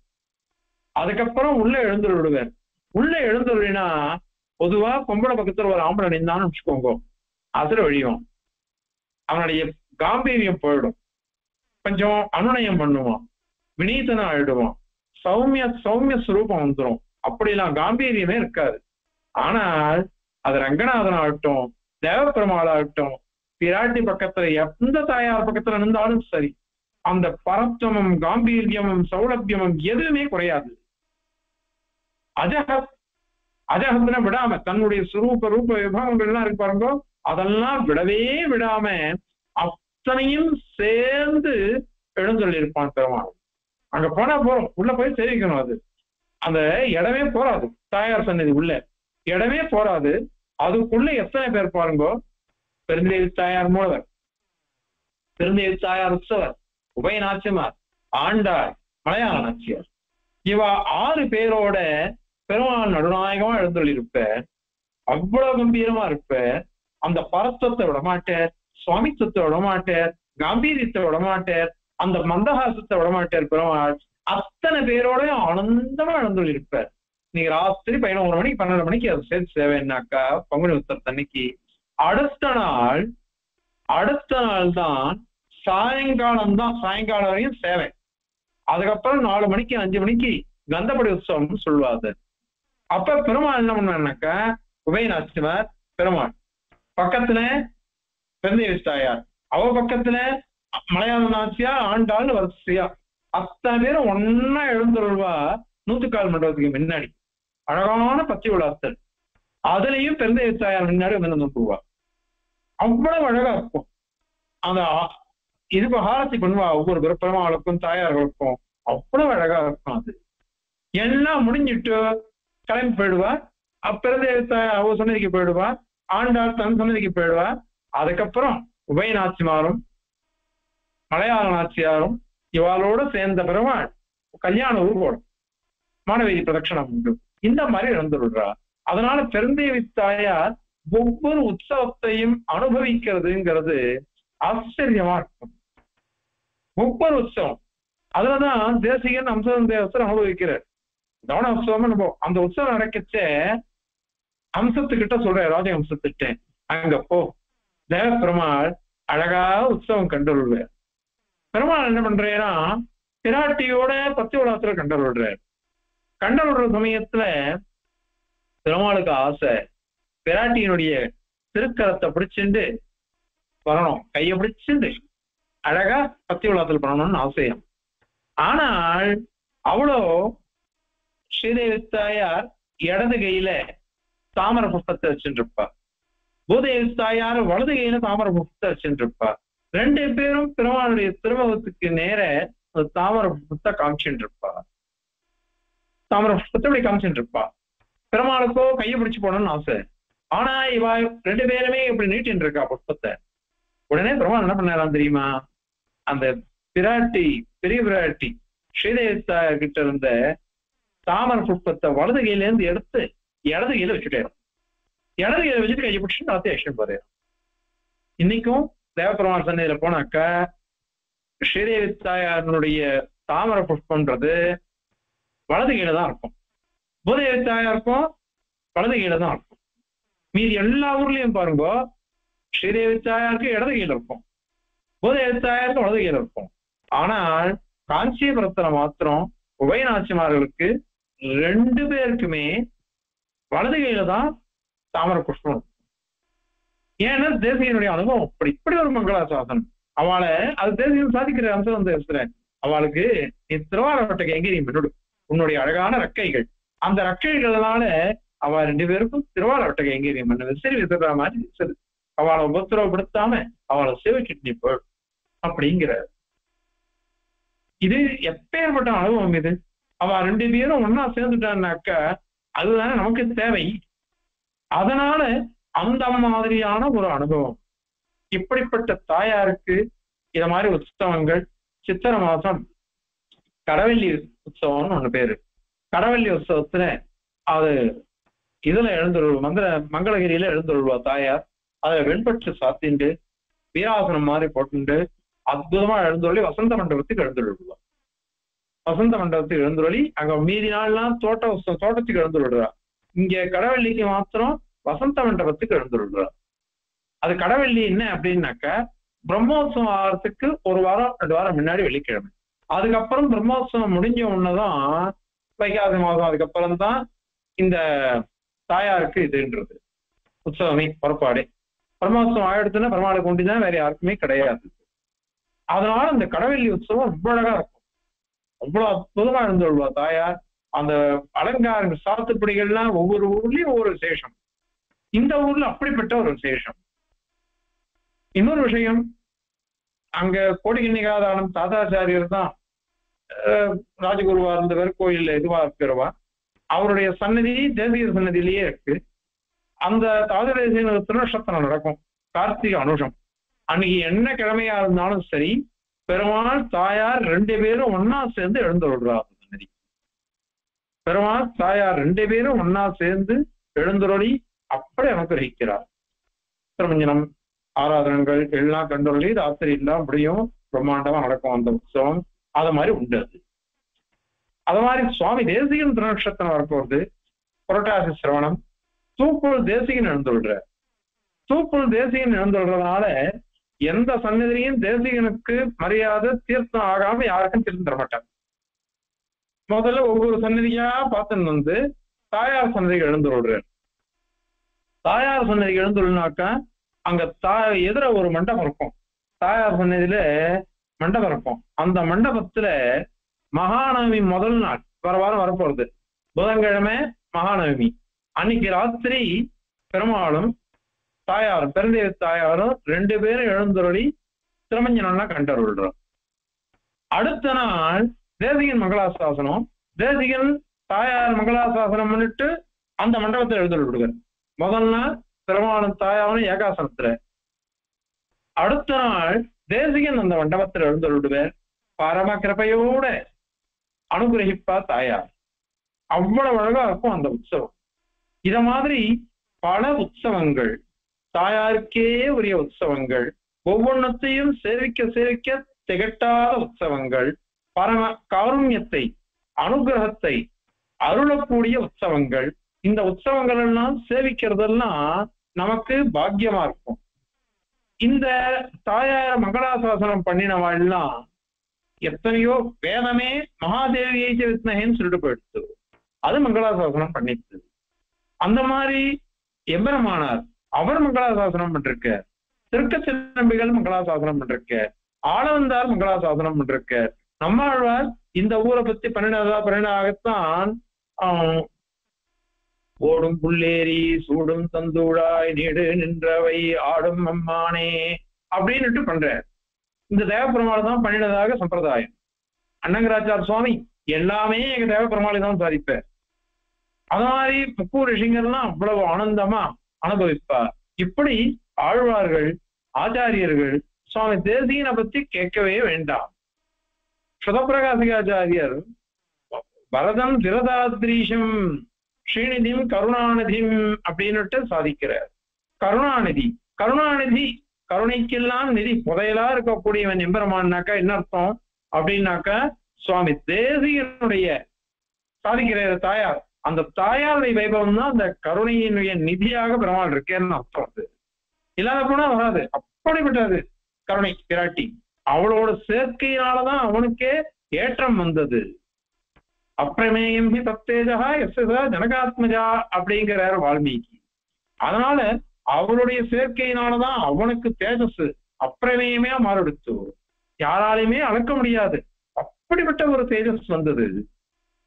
அதுக்கப்புறம் உள்ள எழுந்து விடுவார். உள்ள எழுந்துருனா பொதுவா பொம்பளை பக்கத்துல ஒரு ஆம்பளை நின்றான்னு வச்சுக்கோங்க, அசுர வழியும், அவனுடைய காம்பீரியம் போயிடும், கொஞ்சம் அனுநயம் பண்ணுவான், வினீதனா ஆயிடுவான், சௌமிய சுரூபம் வந்துடும். அப்படிலாம் காம்பீரியமே இருக்காது. ஆனால் அது ரங்கநாதன் ஆகட்டும், தேவப்பெருமாள் ஆகட்டும், பிராட்டி பக்கத்துல எந்த தாயார் பக்கத்துல இருந்தாலும் சரி, அந்த பரத்துவமும் காம்பீரியமும் சௌலபியமும் எதுவுமே குறையாது. அஜகத்துல விடாம தன்னுடைய சுரூப ரூப விபாகங்கள் எல்லாம் இருக்கு பாருங்க, அதெல்லாம் விடவே விடாம அத்தனையும் சேர்ந்து எழுந்தொள்ளிருப்பான் பெருமாள். அங்க போனா போறோம், உள்ள போய் சேவிக்கணும். அது அந்த இடமே போறாது, தாயார் சன்னதி உள்ள இடமே போறாது. அதுக்குள்ள எத்தனை பேர் பாருங்க, பெருந்தேவி தாயார் மூலவர், பெருந்தேவி தாயார் உற்சவர், உபய நாச்சியார், ஆண்டாள், மலையாள நாச்சியார், இவா 6 பேரோட பெருமாள் நடுநாயகமா எழுந்தொள்ளிருப்ப. அவ்வளவு கம்பீரமா இருப்ப. அந்த பரத்துவத்தை விடமாட்டார், சுவாமித்துவத்தை விடமாட்டார், காம்பீரியத்தை விடமாட்டார், அந்த மந்தஹாசத்தை விடமாட்டார் பெருமாள். அத்தனை பேரோடய ஆனந்தமா எழுந்து இருப்பார். நீங்க ராத்திரி 11 மணிக்கு 12 மணிக்கு அது சேர்த்து சேவைன்னாக்கா பங்குனி உத்தரத்து அன்னைக்கு அடுத்த நாள் தான் சாயங்காலம் தான், சாயங்காலம் வரையும் சேவை. அதுக்கப்புறம் 4 மணிக்கு 5 மணிக்கு கந்தபடி உற்சவம்னு சொல்லுவாரு. அப்ப பெருமாள் என்ன பண்ணாக்கா, உபயநாச்சிமார் பெருமாள் பக்கத்துல பெருந்தேவி தாயார், அவ பக்கத்துல மலையாள நாச்சியார், ஆண்டாள் வரிசையா அத்தனை பேரும் ஒன்னா எழுந்துருவா. 100 மண்டபத்துக்கு முன்னாடி அழகான பச்சை விழாத்தல், அதுலயும் பெருந்தேவி தாயார் முன்னாடி வந்து நோக்குவா. அவ்வளவு அழகா இருக்கும். அந்த இது ஹாரத்தி பண்ணுவா ஒவ்வொரு பெருமாளுக்கும் தாயார்களுக்கும், அவ்வளவு அழகா இருக்கும். அது எல்லாம் முடிஞ்சிட்டு கிளம்பி போயிடுவா. பெருந்தேவி தாயார் அவ சன்னதிக்கு போயிடுவா, ஆண்டாள் தன் சன்னதிக்கு போயிடுவா. அதுக்கப்புறம் உபயநாச்சிமாரும் மலையாள நாச்சியாரும் இவாளோட சேர்ந்த பெருமாள் கல்யாண ஊர்வலம் மானவேதி பிரதட்சணம் உண்டு. இந்த மாதிரி இழந்து விடுறா. அதனால பெருந்தேவி தாயார் ஒவ்வொரு உற்சவத்தையும் அனுபவிக்கிறதுங்கிறது ஆச்சரியமா இருக்கும். ஒவ்வொரு உற்சவம் அதுலதான் தேசிகன் அம்சதேவசர் அனுபவிக்கிறார். கவன உற்சவம் அந்த உற்சவம் நடக்கச்சே அம்சத்துக்கிட்ட சொல்ற, ராஜஹம்சத்திட்ட அங்க போ, தேவ பெருமாள் அழகா உற்சவம் கண்டுள்ளார். பெருமாள் என்ன பண்றேன்னா பிராட்டியோட பத்தி உலகத்துல கண்டல்விடுறார். கண்டல்விடுற சமயத்துல பெருமாளுக்கு ஆசை பிராட்டியினுடைய திருக்கரத்தை பிடிச்சுண்டு வரணும், கையை பிடிச்சுண்டு அழகா பத்தி உலகத்துல பண்ணணும்னு ஆசையம். ஆனால் அவ்வளோ ஸ்ரீதேவி தாயார் இடது கையில தாமர புஷ்பத்தை வச்சுருப்பா, பூதேவி தாயார் வலது கையில தாமர புஷ்பத்தை வச்சுருப்பா. 2 பேரும் பெருமாளுடைய திருமுகத்துக்கு நேர தாமர புஷ்பத்தை காமிச்சுட்டு இருப்பா. தாமர புஷ்பத்தை இப்படி காமிச்சுட்டு இருப்பா. பெருமாளுக்கோ கையை பிடிச்சு போடணும்னு ஆசை. ஆனா இவ 2 பேருமே இப்படி நீட்டின்னு இருக்கா புஷ்பத்தை. உடனே பெருமாள் என்ன பண்ணாராம் தெரியுமா, அந்த பிராட்டி பெரிய பிராட்டி ஸ்ரீதேவி தாயார் கிட்ட இருந்த தாமர புஷ்பத்தை வலது கையில இருந்து எடுத்து இடது கையில வச்சுட்டேன். இடது கையில வச்சுட்டு கையை பிடிச்சு நாத்தி ஆக்ஷன் பாரு. இன்னைக்கும் தேவபெருமாள் சன்னதியில போனாக்கா ஸ்ரீதேவி தாயாருடைய தாமர புஷ்பன்றது வலது கையில தான் இருக்கும், பூதேவி தாயாருக்கும் வலது கையில தான் இருக்கும். மீதி எல்லா ஊர்லயும் பாருங்க ஸ்ரீதேவி தாயாருக்கு இடது கையில இருக்கும், பூதேவி தாயாருக்கு வலது கையில இருக்கும். ஆனால் காஞ்சிபுரத்துல மாத்திரம் உபயநாச்சிமார்களுக்கு 2 பேருக்குமே வலது கையில தான் தாமர புஷ்பம். ஏன்னா தேசியனுடைய அனுபவம் இப்படி ஒரு மங்களாசாசனம். அவளை அது தேசியம் சாதிக்கிற அம்சம் வந்து அவளுக்கு நீ திருவாரூட்டக்கு எங்கே நீ விட்டுடு, உன்னுடைய அழகான ரெக்கைகள், அந்த ரெக்கைகளால அவ 2 பேருக்கும் திருவாரூட்டக்கு எங்கே நீ பண்ண சரி விசுற மாதிரி சரி அவளை உபத்திரவப்படுத்தாம அவளை சேவிச்சுட்டு நீ போயிடும் அப்படிங்கிற. இது எப்பேற்பட்ட அனுபவம் இது. அவ 2 பேரும் ஒன்னா சேர்ந்துட்டான்னாக்கா அதுதானே நமக்கு தேவை. அதனால அந்த மாதிரியான ஒரு அனுபவம். இப்படிப்பட்ட தாயாருக்கு இத மாதிரி உற்சவங்கள் சித்திரை மாசம் கடவெள்ளி உற்சவம்னு ஒண்ணு பேரு. கடவெள்ளி உற்சவத்துல அது இதுல மங்களகிரியில எழுந்துருவா தாயார். அதுல வெண்பட்டு சாத்திண்டு வீராசனம் மாதிரி போட்டுண்டு அற்புதமா எழுந்துள்ளி வசந்த மண்டபத்துக்கு எழுந்துருவா. வசந்த மண்டபத்துக்கு எழுந்துள்ளி அங்க மீதி நாள்லாம் தோட்டத்துக்கு எழுந்துடுறா. இங்க கடவெள்ளிக்கு மாத்திரம் வசந்த மண்டபத்துக்கு எழுந்துடுறா. அது கடவெள்ளி என்ன அப்படின்னாக்கா பிரம்மோத்சவம் ஆகிறதுக்கு 1 வாரம் 2 வாரம் முன்னாடி வெள்ளிக்கிழமை. அதுக்கப்புறம் பிரம்மோத்சவம் முடிஞ்ச உடனேதான் வைகாசி மாதம், அதுக்கப்புறம் தான் இந்த தாயாருக்கு இதுன்றது உற்சவமே புறப்பாடு. பிரம்மோத்சவம் ஆயிடுச்சுன்னா பெருமாளை கொண்டுதான் வேற யாருக்குமே கிடையாது. அதனால இந்த கடவெள்ளி உற்சவம் ரொம்ப அழகா இருக்கும். அவ்வளவு அற்புதமா இருந்துள்ளுவா தாயார். அந்த அலங்காரங்கள் சாத்துப்படிகள்லாம் ஒவ்வொரு ஊர்லயும் ஒவ்வொரு விசேஷம். இந்த ஊர்ல அப்படிப்பட்ட ஒரு விசேஷம். இன்னொரு விஷயம், அங்க கோடிகன்னிகாதானம் தாத்தாச்சாரியர் தான் ராஜகுருவா இருந்தவர், கோயில்ல இதுவா இருக்கிறவா. அவருடைய சன்னதி தேசிய சன்னதியிலேயே இருக்கு. அந்த தாதரேசிய திருநட்சத்திரம் நடக்கும் கார்த்திகை அனுஷம் அன்னைக்கு. என்ன கிழமையா இருந்தாலும் சரி பெருமாள் தாயார் 2 பேரும் ஒன்னா சேர்ந்து எழுந்துள்ளார். சன்னதி பெருமாள் தாயார் 2 பேரும் ஒன்னா சேர்ந்து எழுந்துருளி அப்படி அனுகிரகிக்கிறார். திருமஞ்சனம் ஆராதனங்கள் எல்லாம் கண்டுள்ளி ராத்திரி எல்லாம் முடியும், பிரம்மாண்டமா நடக்கும் அந்த உற்சவம். அது மாதிரி உண்டு. அது மாதிரி சுவாமி தேசிகன் திருநக்ஷத்திரம் வரப்போகுது. புரட்டாசி சிரவணம். தூக்குள் தேசிகன் எழுந்துள்ளார். தூக்குள் தேசிகன் எழுந்துள்ளதுனால எந்த சன்னதியும் தேசிகனுக்கு மரியாதை தீர்த்தம் ஆகாம யாருக்கும் தீர்த்தம் தர மாட்டாங்க. முதல்ல ஒவ்வொரு சன்னதியா பார்த்துன்னு வந்து தாயார் சன்னதிக்கு எழுந்துள்ளார். தாயார் சன்னதிக்கு எழுந்துள்ளாக்கா அங்க எதிர ஒரு மண்டபம் இருக்கும். தாயார் சன்னதியில மண்டபம் இருக்கும். அந்த மண்டபத்துல மகாநவமி முதல் நாள் வர வாரம் வரப்போறது புதன்கிழமை மகாநவமி அன்னைக்கு ராத்திரி பெருமாளும் தாயாரும் பெருந்தேவி தாயாரும் 2 பேரும் எழுந்துருளி திருமஞ்சனம்லாம் கண்டருள்றோம். அடுத்த நாள் தேசிகன் மங்களாசாசனம். தேசிகன் தாயார் மங்களாசாசனம் பண்ணிட்டு அந்த மண்டபத்தில் எழுந்துள்ள விடுவார். முதல் நாள் பெருமாளும் தாயாரும் ஏகாசனத்துல. அடுத்த நாள் தேசிகன் அந்த மண்டபத்தில் எழுந்துள்ள விடுவார். பரம கிருபையோட அனுகிரகிப்பா தாயார். அவ்வளவு அழகா இருக்கும் அந்த உற்சவம். இத மாதிரி பல உற்சவங்கள், தாயாருக்கே உரிய உற்சவங்கள், ஒவ்வொன்றத்தையும் சேவிக்க சேவிக்க திகட்டாத உற்சவங்கள், பரம காருண்யத்தை அனுகிரகத்தை அருளக்கூடிய உற்சவங்கள். இந்த உற்சவங்கள் எல்லாம் சேவிக்கிறதெல்லாம் நமக்கு பாக்கியமா இருக்கும். இந்த தாயார மங்களாசாசனம் பண்ணினவாள்லாம் எத்தனையோ வேதமே மகாதேவியை வித்மகேன்னு சொல்லிட்டு போயிடுச்சு. அது மங்களாசாசனம் பண்ணிட்டு அந்த மாதிரி எம்பெருமானார் அவர் மங்களாசாசனம் பண்ணிருக்க, திருக்கச்சின்னம்பிகள் மங்களாசாசனம் பண்ணிருக்க, ஆளவந்தார் மங்களாசாசனம் பண்ணிருக்க, நம்மாழ்வார் இந்த ஊரை பத்தி பன்னெண்டாகத்தான் ஓடும் புள்ளேரி சூடும் தந்தூடாய் நீடு நின்றவை ஆடும் அம்மானே அப்படின்னுட்டு பண்ற. இந்த தேவப்பெருமாள் தான் பண்ணினதாக சம்பிரதாயம். அன்னங்கராச்சார் சுவாமி எல்லாமே எங்க தேவப்பெருமாளை தான் சாதிப்பார். அது மாதிரி முக்கூர் ரிஷிங்கர்லாம் அவ்வளவு ஆனந்தமா அனுபவிப்பார். இப்படி ஆழ்வார்கள் ஆச்சாரியர்கள் சுவாமி தேசிகனை பத்தி கேட்கவே வேண்டாம். சுதப்பிரகாசிகாச்சாரியர் பரதம் விரதாத்ரீஷம் ஸ்ரீநிதிம் கருணாநிதிம் அப்படின்னுட்டு சாதிக்கிறார். கருணாநிதி கருணாநிதி கருணைக்கெல்லாம் நிதி புதையலா இருக்கக்கூடியவன் எம்பெருமான்னாக்கா என்ன அர்த்தம் அப்படின்னாக்கா சுவாமி தேசிகனுடைய சாதிக்கிற தாயார், அந்த தாயாருடைய வைபவம் தான் அந்த கருணையினுடைய நிதியாக பெருமாள் இருக்கேன்னு அர்த்தம். அது இல்லாத போனா வராது. அப்படிப்பட்டது கருணை பிராட்டி. அவளோட சேர்க்கையினாலதான் அவனுக்கே ஏற்றம் வந்தது. அப்பிரமேயம் ஹி தத்தேஜா எஸ்ஸா ஜனகாத்மஜா அப்படிங்கிறார் வால்மீகி. அதனால அவளுடைய சேர்க்கையினாலதான் அவனுக்கு தேஜஸ் அப்பிரமேயமே மாறுடுச்சு. யாராலையுமே அளக்க முடியாது. அப்படிப்பட்ட ஒரு தேஜஸ் வந்தது.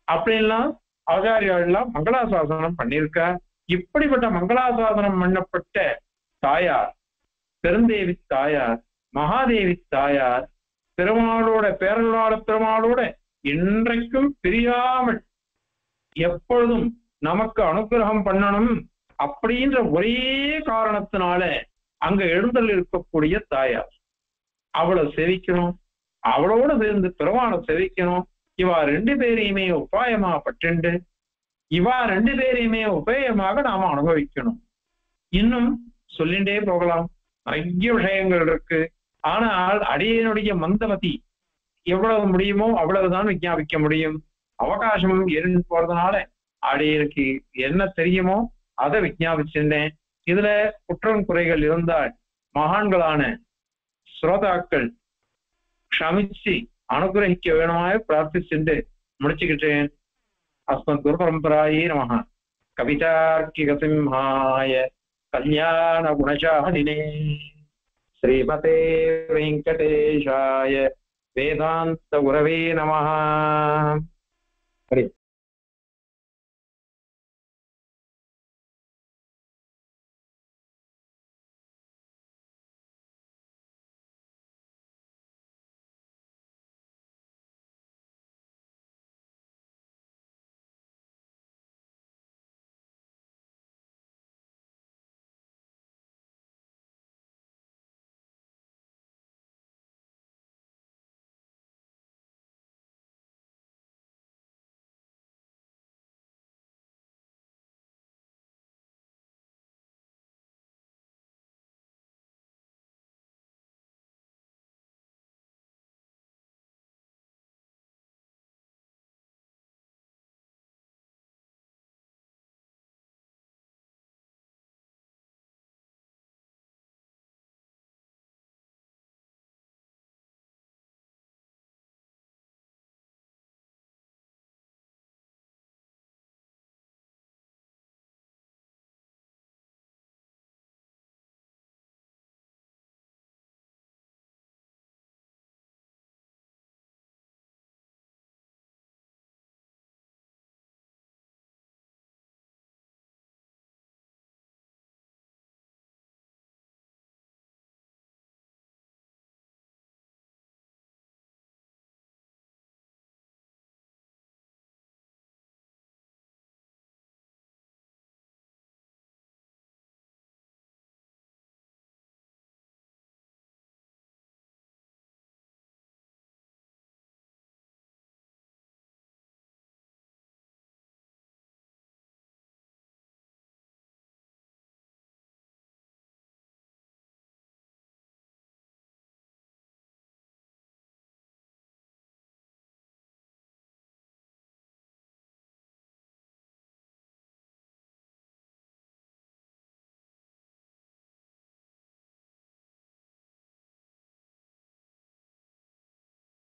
அப்படின்லாம் ஆச்சாரியெல்லாம் மங்களாசாசனம் பண்ணியிருக்க. இப்படிப்பட்ட மங்களாசாசனம் பண்ணப்பட்ட தாயார் பெருந்தேவி தாயார், மகாதேவி தாயார் பெருமாளோட பேரலாள பெருமாளோட இன்றைக்கும் பிரியாமல் எப்பொழுதும் நமக்கு அனுகிரகம் பண்ணணும் அப்படின்ற ஒரே காரணத்தினால அங்க எழுந்தல் இருக்கக்கூடிய தாயார். அவளை செவிக்கணும், அவளோட சேர்ந்து பெருமாளை செவிக்கணும். இவா 2 பேரையுமே உபாயமா பட்டுண்டு இவா 2 பேரையுமே உபாயமாக நாம அனுபவிக்கணும். இன்னும் சொல்லிண்டே போகலாம், நிறைய விஷயங்கள் இருக்கு. ஆனால் அடியனுடைய மந்தமதி எவ்வளவு முடியுமோ அவ்வளவுதான் விஞ்ஞாபிக்க முடியும். அவகாசம் இருந்து போறதுனால அடியனுக்கு என்ன தெரியுமோ அதை விஞ்ஞாபிச்சிருந்தேன். இதுல குற்றம் குறைகள் இருந்தால் மகான்களான ஸ்ரோதாக்கள் க்ஷமிச்சு அனுகிரகிக்க வேணுமாய் பிரார்த்திச்சுட்டு முடிச்சுக்கிட்டேன். அஸ்மத் குரு பரம்பராயே நமஹ. கவிதார்க்கிக சிம்ஹாய கல்யாண குணசாலினே ஸ்ரீமதே வெங்கடேஷாய வேதாந்த குரவே நமஹ.